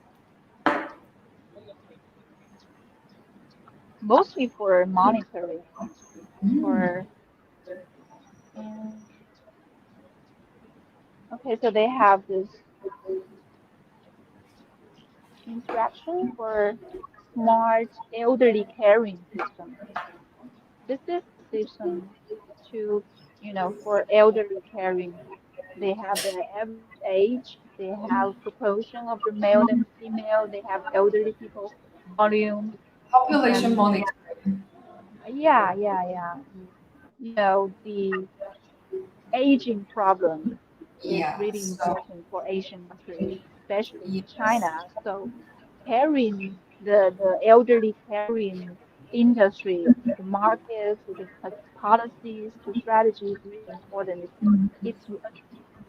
Mostly for monitoring, Mm. for and okay, so they have this instruction for smart elderly caring system. This is a system to, for elderly caring. They have the average age, they have proportion of the male and female, they have elderly people volume, Population and monitoring. yeah. The aging problem is Yeah. really So important for Asian countries, especially in yes. China. So carrying the elderly carrying industry, the markets, the policies, the strategy is really important. It's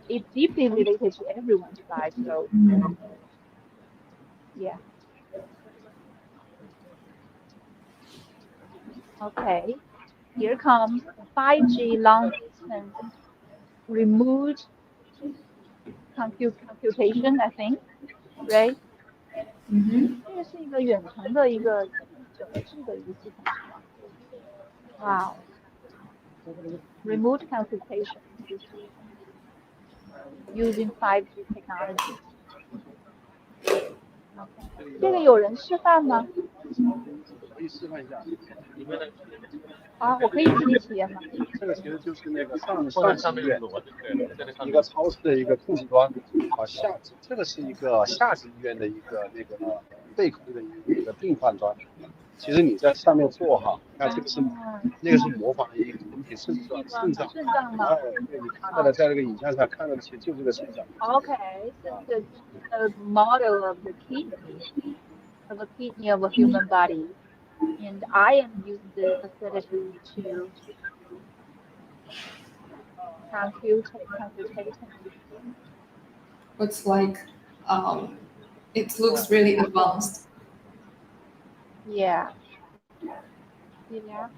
it's deeply related to everyone's life. So yeah, okay. Here comes the 5G long distance remote computation, I think, right? Mm-hmm. 这个是一个远程的一个整治的一个系统是吗？Wow, remote consultation using 5G technology. OK，这个有人示范吗？可以示范一下。里面的啊，我可以自己体验吗？这个其实就是那个上级医院，一个超市的一个供给端啊，这个是一个下级医院的一个那个背控的一个病患端。其实你在上面坐哈，看这个是啊，那个是模仿的一个人体器官吗？肾脏，肾脏吗？哎，对你看到的啊在那个影像上看到的其实就是这个肾脏。，OK，是 the model of the kidney of a human body, and I am using this facility to computation. It's like, um, it对，looks really advanced. Yeah, yeah.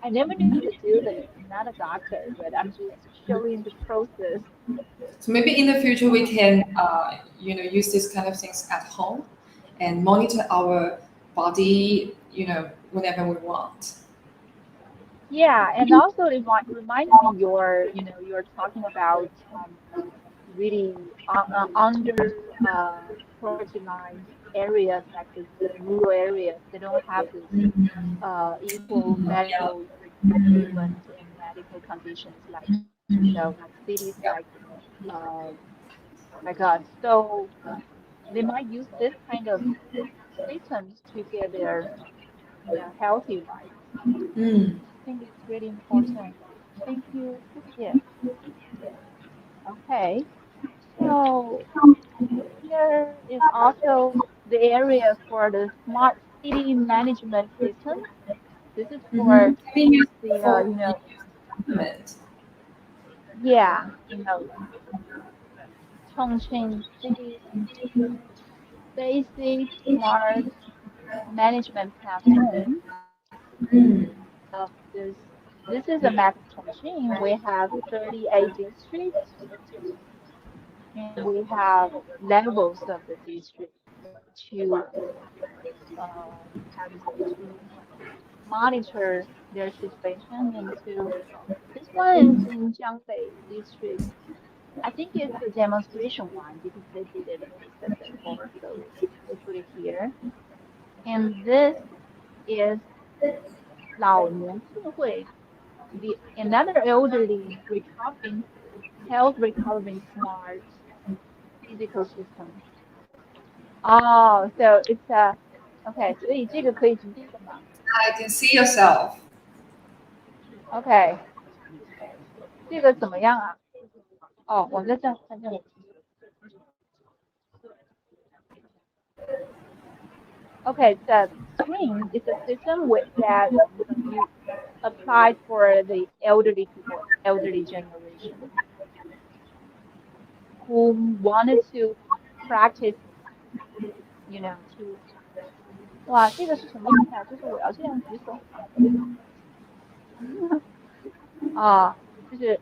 I never knew how to do this. I'm not a doctor, but I'm just showing the process. So maybe in the future we can, use these kind of things at home and monitor our body, whenever we want. Yeah, and also it reminds me you're talking about really under prioritized areas like the rural areas. They don't have this equal Yeah. medical equipment and medical conditions like cities Yeah. like my God. So they might use this kind of systems to get their healthy life. Mm. I think it's really important. Thank you. Yeah. Okay. So here is also the area for the smart city management system. This is Mm-hmm. for Being used the for the government. yeah, Chongqing city's basic smart management platform. Mm. This this is a map of Chongqing. We have 38 districts and we have levels of the district to how to say to monitor their situation and to this one is in Jiangbei district. I think it's a demonstration one because they did it very successful. So they put it here. And this is 老年智慧, the another elderly recovering, health recovering smart physical system. Oh, so it's a okay, 所以这个可以直接的嘛 I can see yourself. OK, 这个怎么样啊？哦，我在这里。Okay, the screen is a system that you applied for the elderly people, elderly generation who wanted to practice, to 哇，这个是什么意思啊？就是我要这样举手啊，就是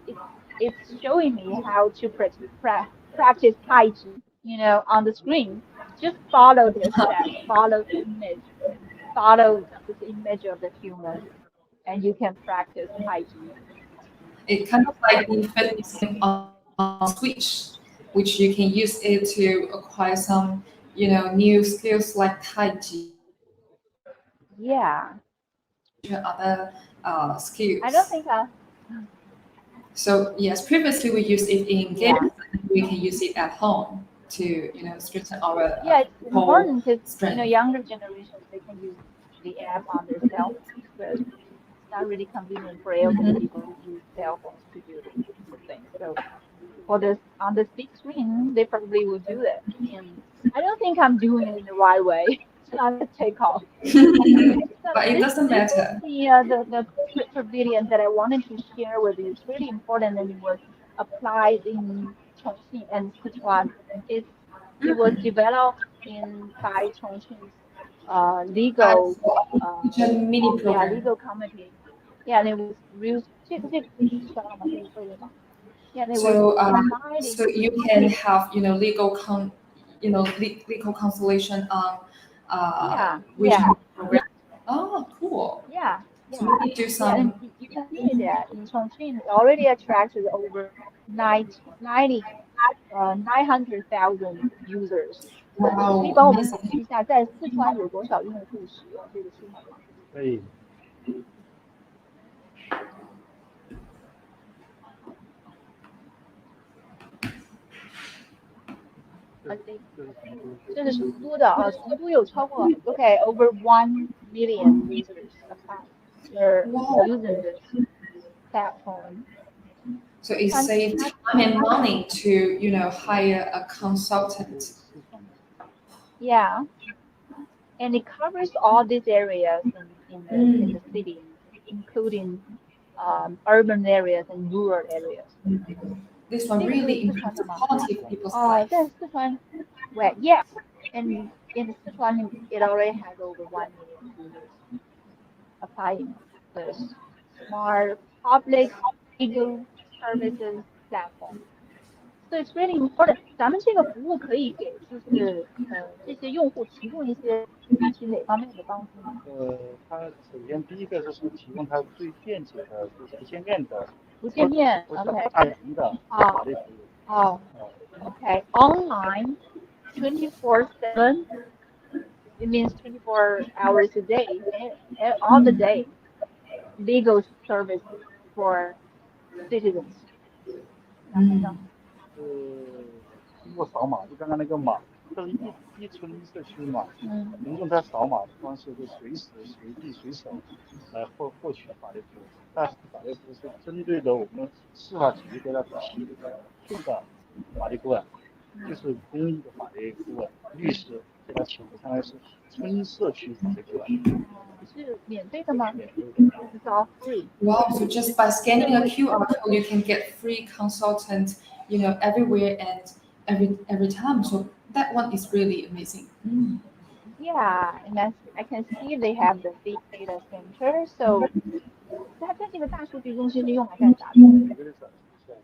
it's showing me how to practice Tai Chi, on the screen. Just follow their steps, follow the image, follow this image of the human, and you can practice Tai Chi. It kind of like the fitness game on Switch, which you can use it to acquire some, new skills like Tai Chi Yeah, and other I don't skills. think I. So yes, previously we used it in games. Yeah, We can use it at home to, strengthen our yeah, it's whole important because strength. younger generations they can use the app on their cell phones, but it's not really convenient for elderly Mhm. people to use cell phones to do the thing. So for this on this big screen, they probably will do that. And I don't think I'm doing it in the right way. It's not a takeoff. So But it doesn't this is matter. the pavilion that I wanted to share with you. It's really important and it was applied in Chongqing and Sichuan. It's it was developed in by Chongqing's legal That's mini yeah program. legal committee. Yeah, and it was real. 这个知道了吗？这个会了吗？ Yeah, and it was So applied so in you can have legal consultation on yeah which yeah program. Oh, cool. yeah So yeah we need to do yeah, and some. you can see that in Chongqing it already attracted over 90 900,000 users. 哇哦，amazing。可以帮我们统计一下，在四川有多少用户使用这个系统吗？可以，这对，这是成都，这是成都的啊，成都有超过 OK over 1 million users account. They're Wow. using this platform. So it saved time and Fantastic. money to, hire a 对，consultant. 四川的，Yeah, and it covers all these areas in the Mm. city, including urban areas and rural areas. This one really improves the 对，quality 四 of 川的，people's life. 在四川 well, yes, and in Sichuan, it already has over 1 million users applying this smart public legal services platform. So it's really important. 咱们这个服务可以给就是这些用户提供一些具体哪方面的帮助呢？它首先第一个就是提供它最便捷的、最不见面的、不见面不是，OK，大型的法哦律服务。哦呃，，OK, online, 24/7. It means 24 hours a day, all the Mm. day. Legal service for citizens. 然后呢？Mm. 通过扫码，就刚刚那个码，这是一村一社区嘛，嗯，民众他扫码的方式就随时随地随手来获取法律服务，但是法律服务是针对的我们司法局给他聘的法律顾问，就是公益的法律顾问、律师给他请的，相当于是村社区法律顾问，是免费的吗免费的。？It's all free. Wow, so just by 这 scanning a 会 QR code, you can get free consultant, everywhere and every time. So that one is really amazing. Mm. Yeah, and I can see they have the big data center. So 它这个大数据中心是用来干啥的？每个人手机下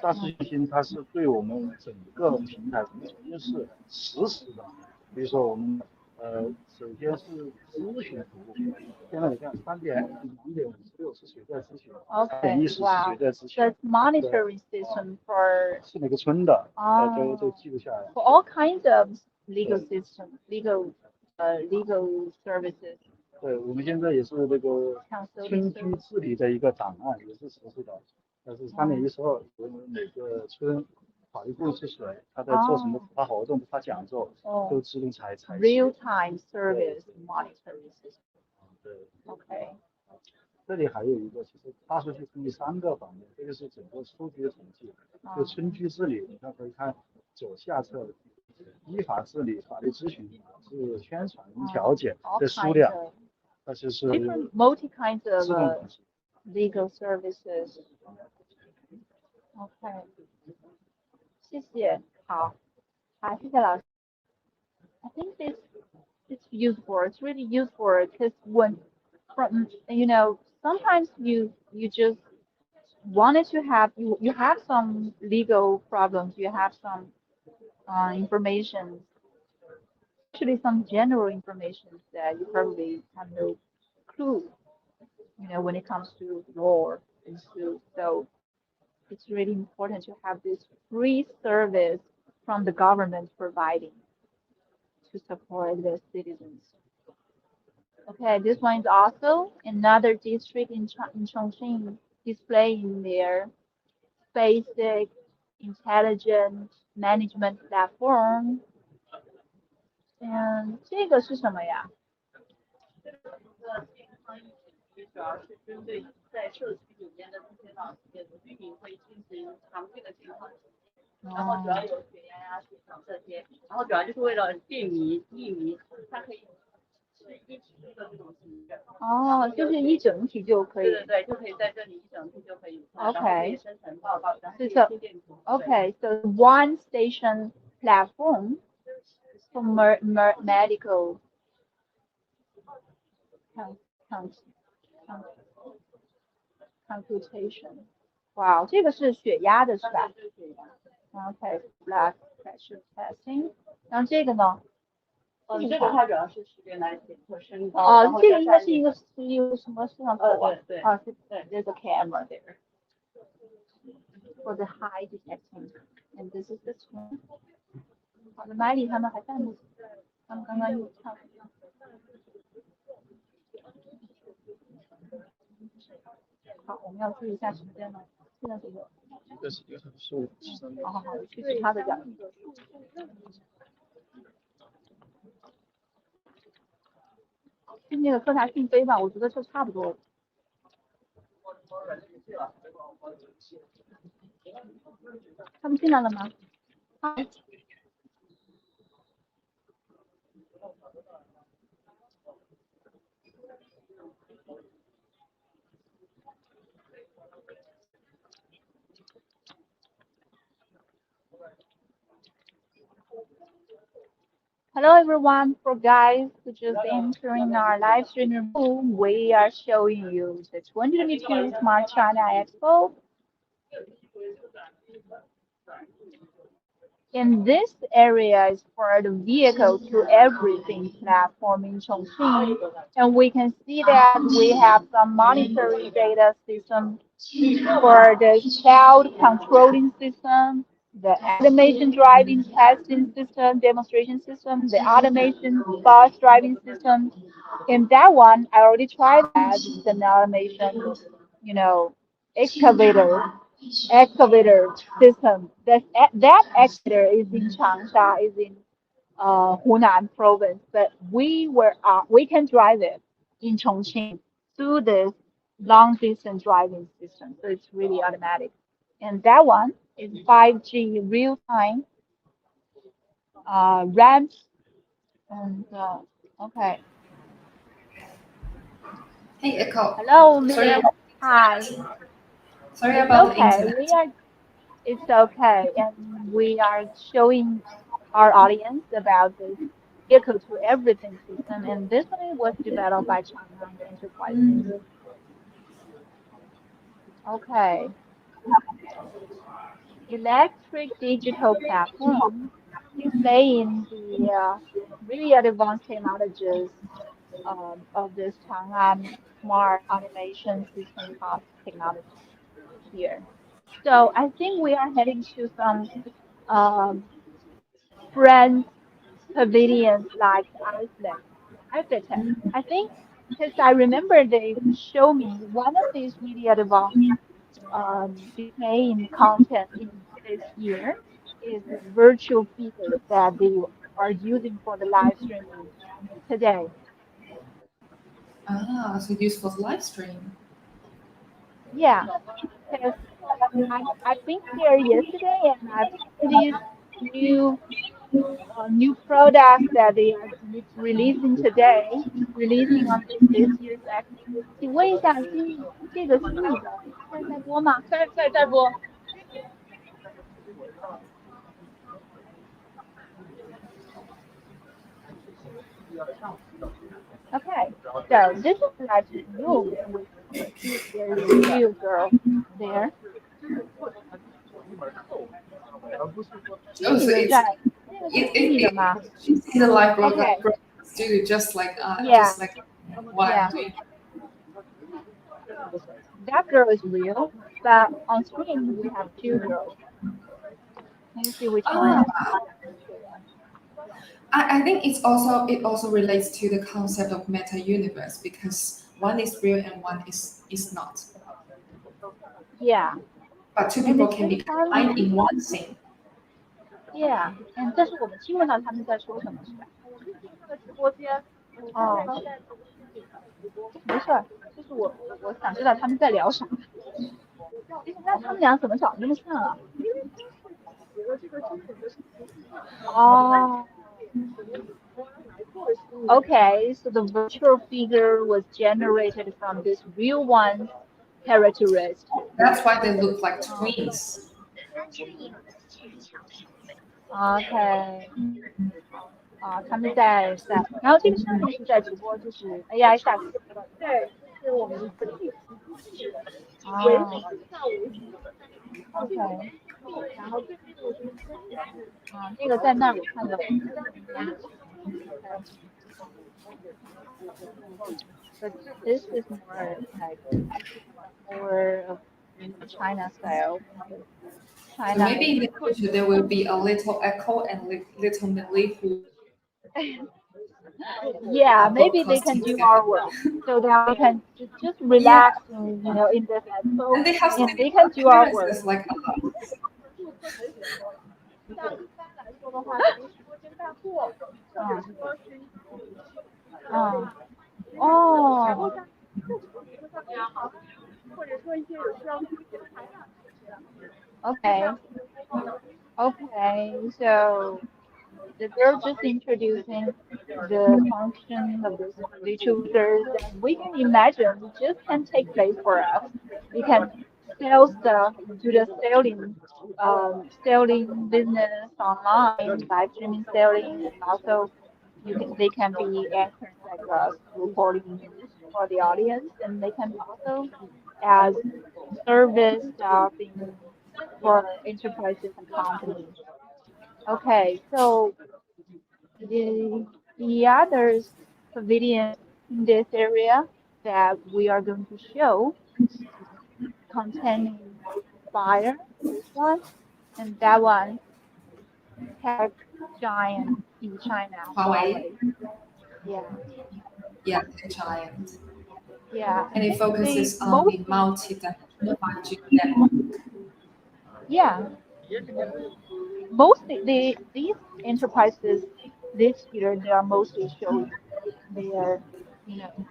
大数据中心它是对我们整个平台从一是实时的，比如说我们首先是咨询服务，现在你看2.56是谁在咨询，Okay, ，3.10是谁 wow. 在咨 So 询，it's monitoring system for 是哪个村的，都 oh, 记录下来。for all kinds of legal 对 system, legal services, 对，我们现在也是那个 council 村居 service. 治理的一个档案，也是实时的。但是3.12，我们每个村法律顾问是谁，他在做什么哦普法活动、普法讲座，都哦自动采写。，real-time service monitoring system. 对，Okay. 这里还有一个，其实大数据分为3个方面，这个是整个数据的统计，就村居治理，你看可以看左下侧依法治理、法律咨询、是宣传、调解 all 的数 kinds 量， of 它就是自 different multi kinds of 动统计。legal services. Okay. 谢谢，好，好，谢谢老师。I think this it's useful. It's really useful because when from sometimes you just wanted to have you have some legal problems. You have some information, actually some general information that you probably have no clue. When it comes to law and so it's really important to have this free service from the government providing to support the citizens. Okay, this one is also another district in Chongqing displaying their basic intelligent management platform. And 这个是什么呀？哦，就是一整体就可以。Okay. So okay, so one station platform for medical con con con computation. Wow, 这个是血压的是吧？Okay, blood pressure testing. 然后这个呢？这个它主要是识别来检测身高。哦，这个应该是一个什么摄像头啊？对，是there's a camera there for the high detecting. And this is this one. 好的，Miley 他们还在吗？他们刚刚又唱。好，我们要注意一下时间了。现在这个。1个15。好，去其他的讲。就那个科大讯飞吧，我觉得就差不多。他们进来了吗？Hello everyone, for guys who just entering our live streaming room, we are showing you the 2022 Smart China Expo. And this area is for the vehicle to everything platform in Chongqing. And we can see that we have some monitoring data system for the child controlling system, the automation driving testing system, demonstration system, the automation bus driving system. And that one, I already tried that. It's an automation, excavator system. That excavator is in Changsha, is in Hunan province, but we can drive it in Chongqing through this long distance driving system. So it's really automatic. And that one is 5G real time ramps and okay. Hey, Echo. Hello, Sorry, Millie. Hi. sorry It's about the okay. internet. It's okay, and we are showing our audience about this vehicle to everything system, and this one was developed by China Enterprises. Okay. electric digital platform displaying the really advanced technologies of this Chang'an smart automation system hub technology here. So I think we are heading to some um, friends pavilions like Iceland, Iceland. I think because I remember they show me one of these really advanced displaying content in this year is the virtual figures that they are using for the live streaming today. Ah, so used for the live stream. Yeah, because I've been there yesterday and I've seen these new new products that they are releasing today, releasing on this year's Expo. 请问一下，这个是你的在播吗？在播。Okay, so this is like the room and we can see there is a real girl there. Oh, so it's 这你的在，这个是虚拟的吗 she's in the live？Okay, studio yeah, just like what I'm yeah, doing. that girl is real, but on screen we have two girls. Can you see which one Ah, is the one? I think it also relates to the concept of meta universe because one is real and one is not. Yeah, But two and people it's can really be fun. combined in one scene. Yeah, and 这是我们新闻上他们在说什么事？没事，这是我想知道他们在聊啥。哦，okay, so the virtual figure was generated from this real one's characteristic. That's why they look like Oh, twins. okay. 他们在，然后这个上面是在直播，就是 AI 下载。哦，OK，然后这个就是，but this is more like more of China style, So China. maybe in the future there will be a little Echo and little Millie who Yeah, maybe they can broadcasting do together. our work so that we can just Yeah, relax and in this expo and they have and similar they can do our work. appearances like us. 嗯，哦，okay, so the girl just introducing the function of this virtual figures and we can imagine it just can take place for us. We can sell stuff, do the selling business online, live streaming selling, and also they can be anchors like us, reporting news for the audience, and they can also as service staff for enterprises and companies. Okay, so the other pavilions in this area that we are going to show containing fire, this one, and that one, tech giant in China, Huawei, Huawei. Yeah, yeah, the giant. yeah. I And it think they focuses on the mostly, multi-dimensional 5G network. yeah, mostly these enterprises this year they are mostly showing their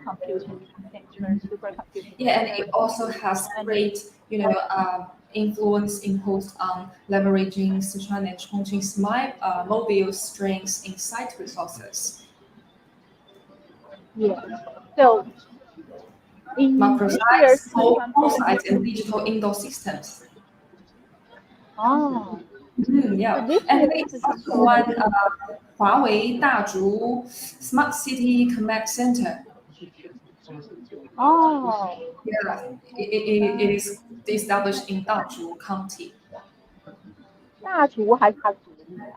computing center, supercomputing Yeah, and center, it also has and great, influence imposed on leveraging Sichuan and Chongqing's mobile strengths in site resources, yes. So in macro this year's sites, Sichuan small Province, sites, and digital indoor systems. oh, so Yeah, this and year's they Sichuan also won Province, Huawei Dazhu Smart City Command Center. oh, Yeah, it uh, is established in Dazhu County. 大竹还是大竹？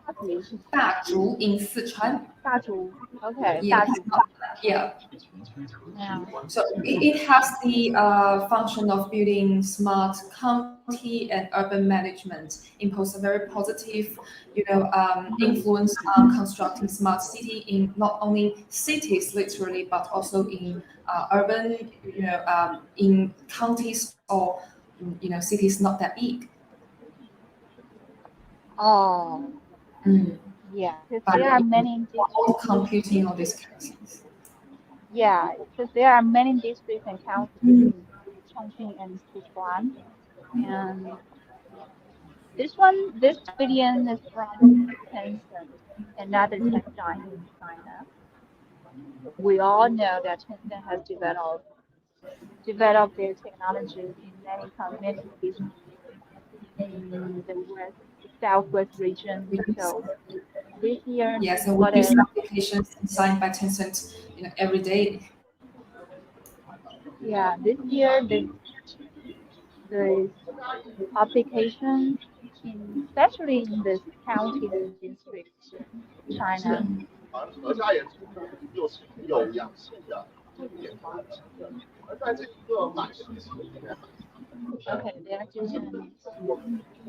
大竹是大竹 in Sichuan. 大竹，OK，Yes. 大竹，Yeah. yeah. So it has the function of building smart county and urban management, impose a very positive, influence on constructing smart city in not only cities literally, but also in urban, in counties or cities not that big. Oh, Mm. yeah, because But there are many all districts. computing all these kind of things. Yeah, because there are many districts and counties in Chongqing and Sichuan. And this billion is from Tencent, another tech giant in China. We all know that Tencent has developed their technology in many communities in the southwest region. So this year Yes, they and we got use a applications designed by Tencent, every day. yeah, this year the application in especially in the counties and districts China. Okay, they are doing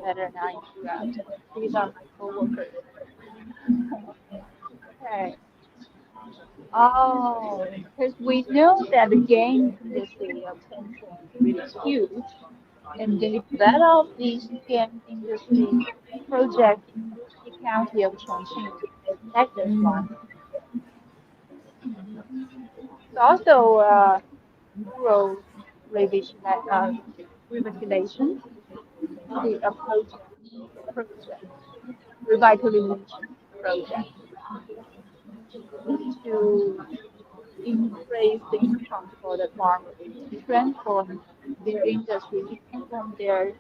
better now interrupt. These are my coworkers. Okay. Oh, because we know that the game industry of Tencent is huge, and they developed this game industry project in Wuxi County of Chongqing, like this one. It's also rural revitalization, project, revitalization project to increase the income for the farmers, to transform their industry, to transform their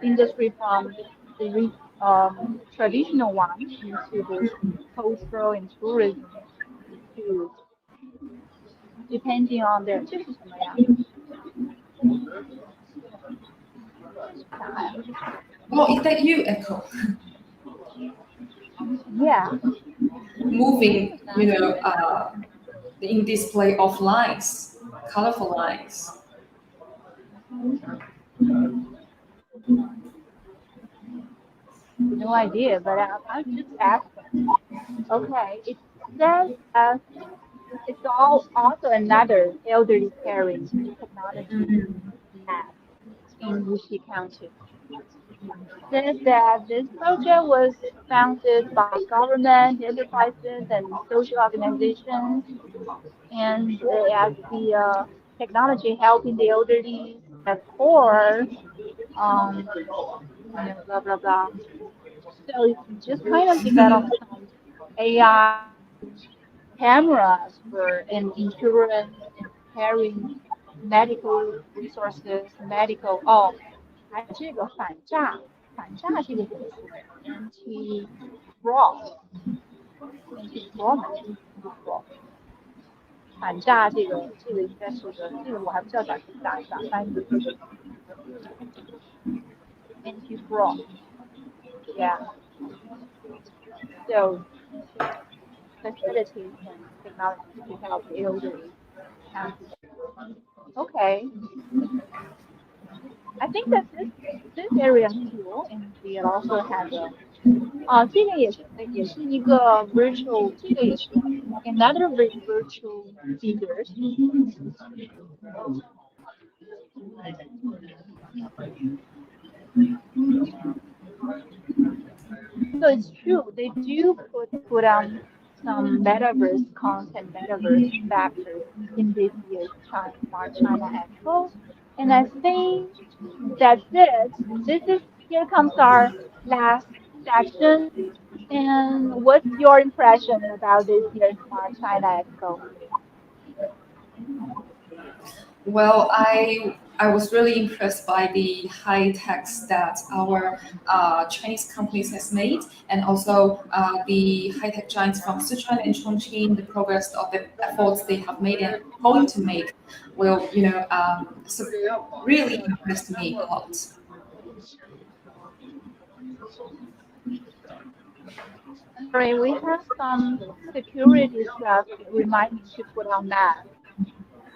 industry from the traditional one into this cultural and tourism to depending on their 这是什么呀？这是啥呀 Oh, is that you, Echo? Yeah. Moving, in display of lines, colorful lines. No idea, but I just asking. Okay, it says it's also another elderly caring technology lab in Wuxi County. Says that this project was founded by government, enterprises, and social organizations, and as the technology helping the elderly at core, blah blah blah. So it's just kind of developed some AI cameras for an insurance and preparing medical resources, medical 哦，还有这个反诈这个怎么说呀？anti fraud 反诈这个应该是个这个我还不知道咋翻译，anti fraud yeah so facilities and technology to help the elderly counties. Okay, I think that this area is cool, and we also have a 这个也是一个 virtual，这个也是 another virtual figures. So it's true, they do put on some metaverse content, metaverse factors in this year's Smart China Expo. And I think that's it. This is here comes our last section. And what's your impression about this year's Smart China Expo? Well, I was really impressed by the high techs that our Chinese companies has made, and also the high tech giants from Sichuan and Chongqing. The progress of the efforts they have made and going to make will, really impressed me a lot. Sorry, we have some security stuff that remind me to put on that.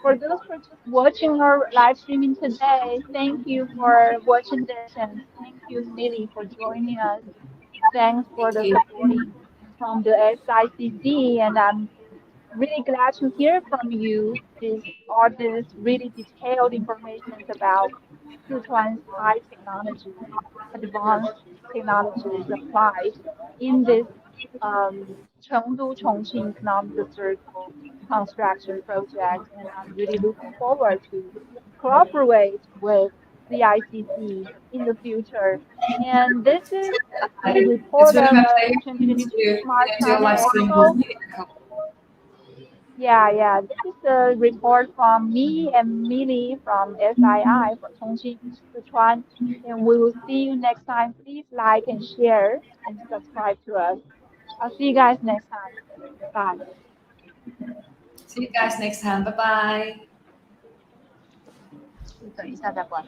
For those who are just watching our live streaming today, thank you for watching this and thank you, Millie, for joining us. Thanks for Thank the you. supporting from the SICC, and I'm really glad to hear from you all this really detailed information about Sichuan's high technology, advanced technologies applied in this Chengdu Chongqing Economic Circle construction project. And I'm really looking forward to cooperate with CICC in the future. And this is the It's report really of my pleasure the 2022 Smart to your China live stream with Expo. me. Yeah, yeah. This is a report from me and Millie from SII for Chongqing, Sichuan. And we will see you next time. Please like and share and subscribe to us. I'll see you guys next time. Bye. See you guys next time. Bye bye. 等一下再关。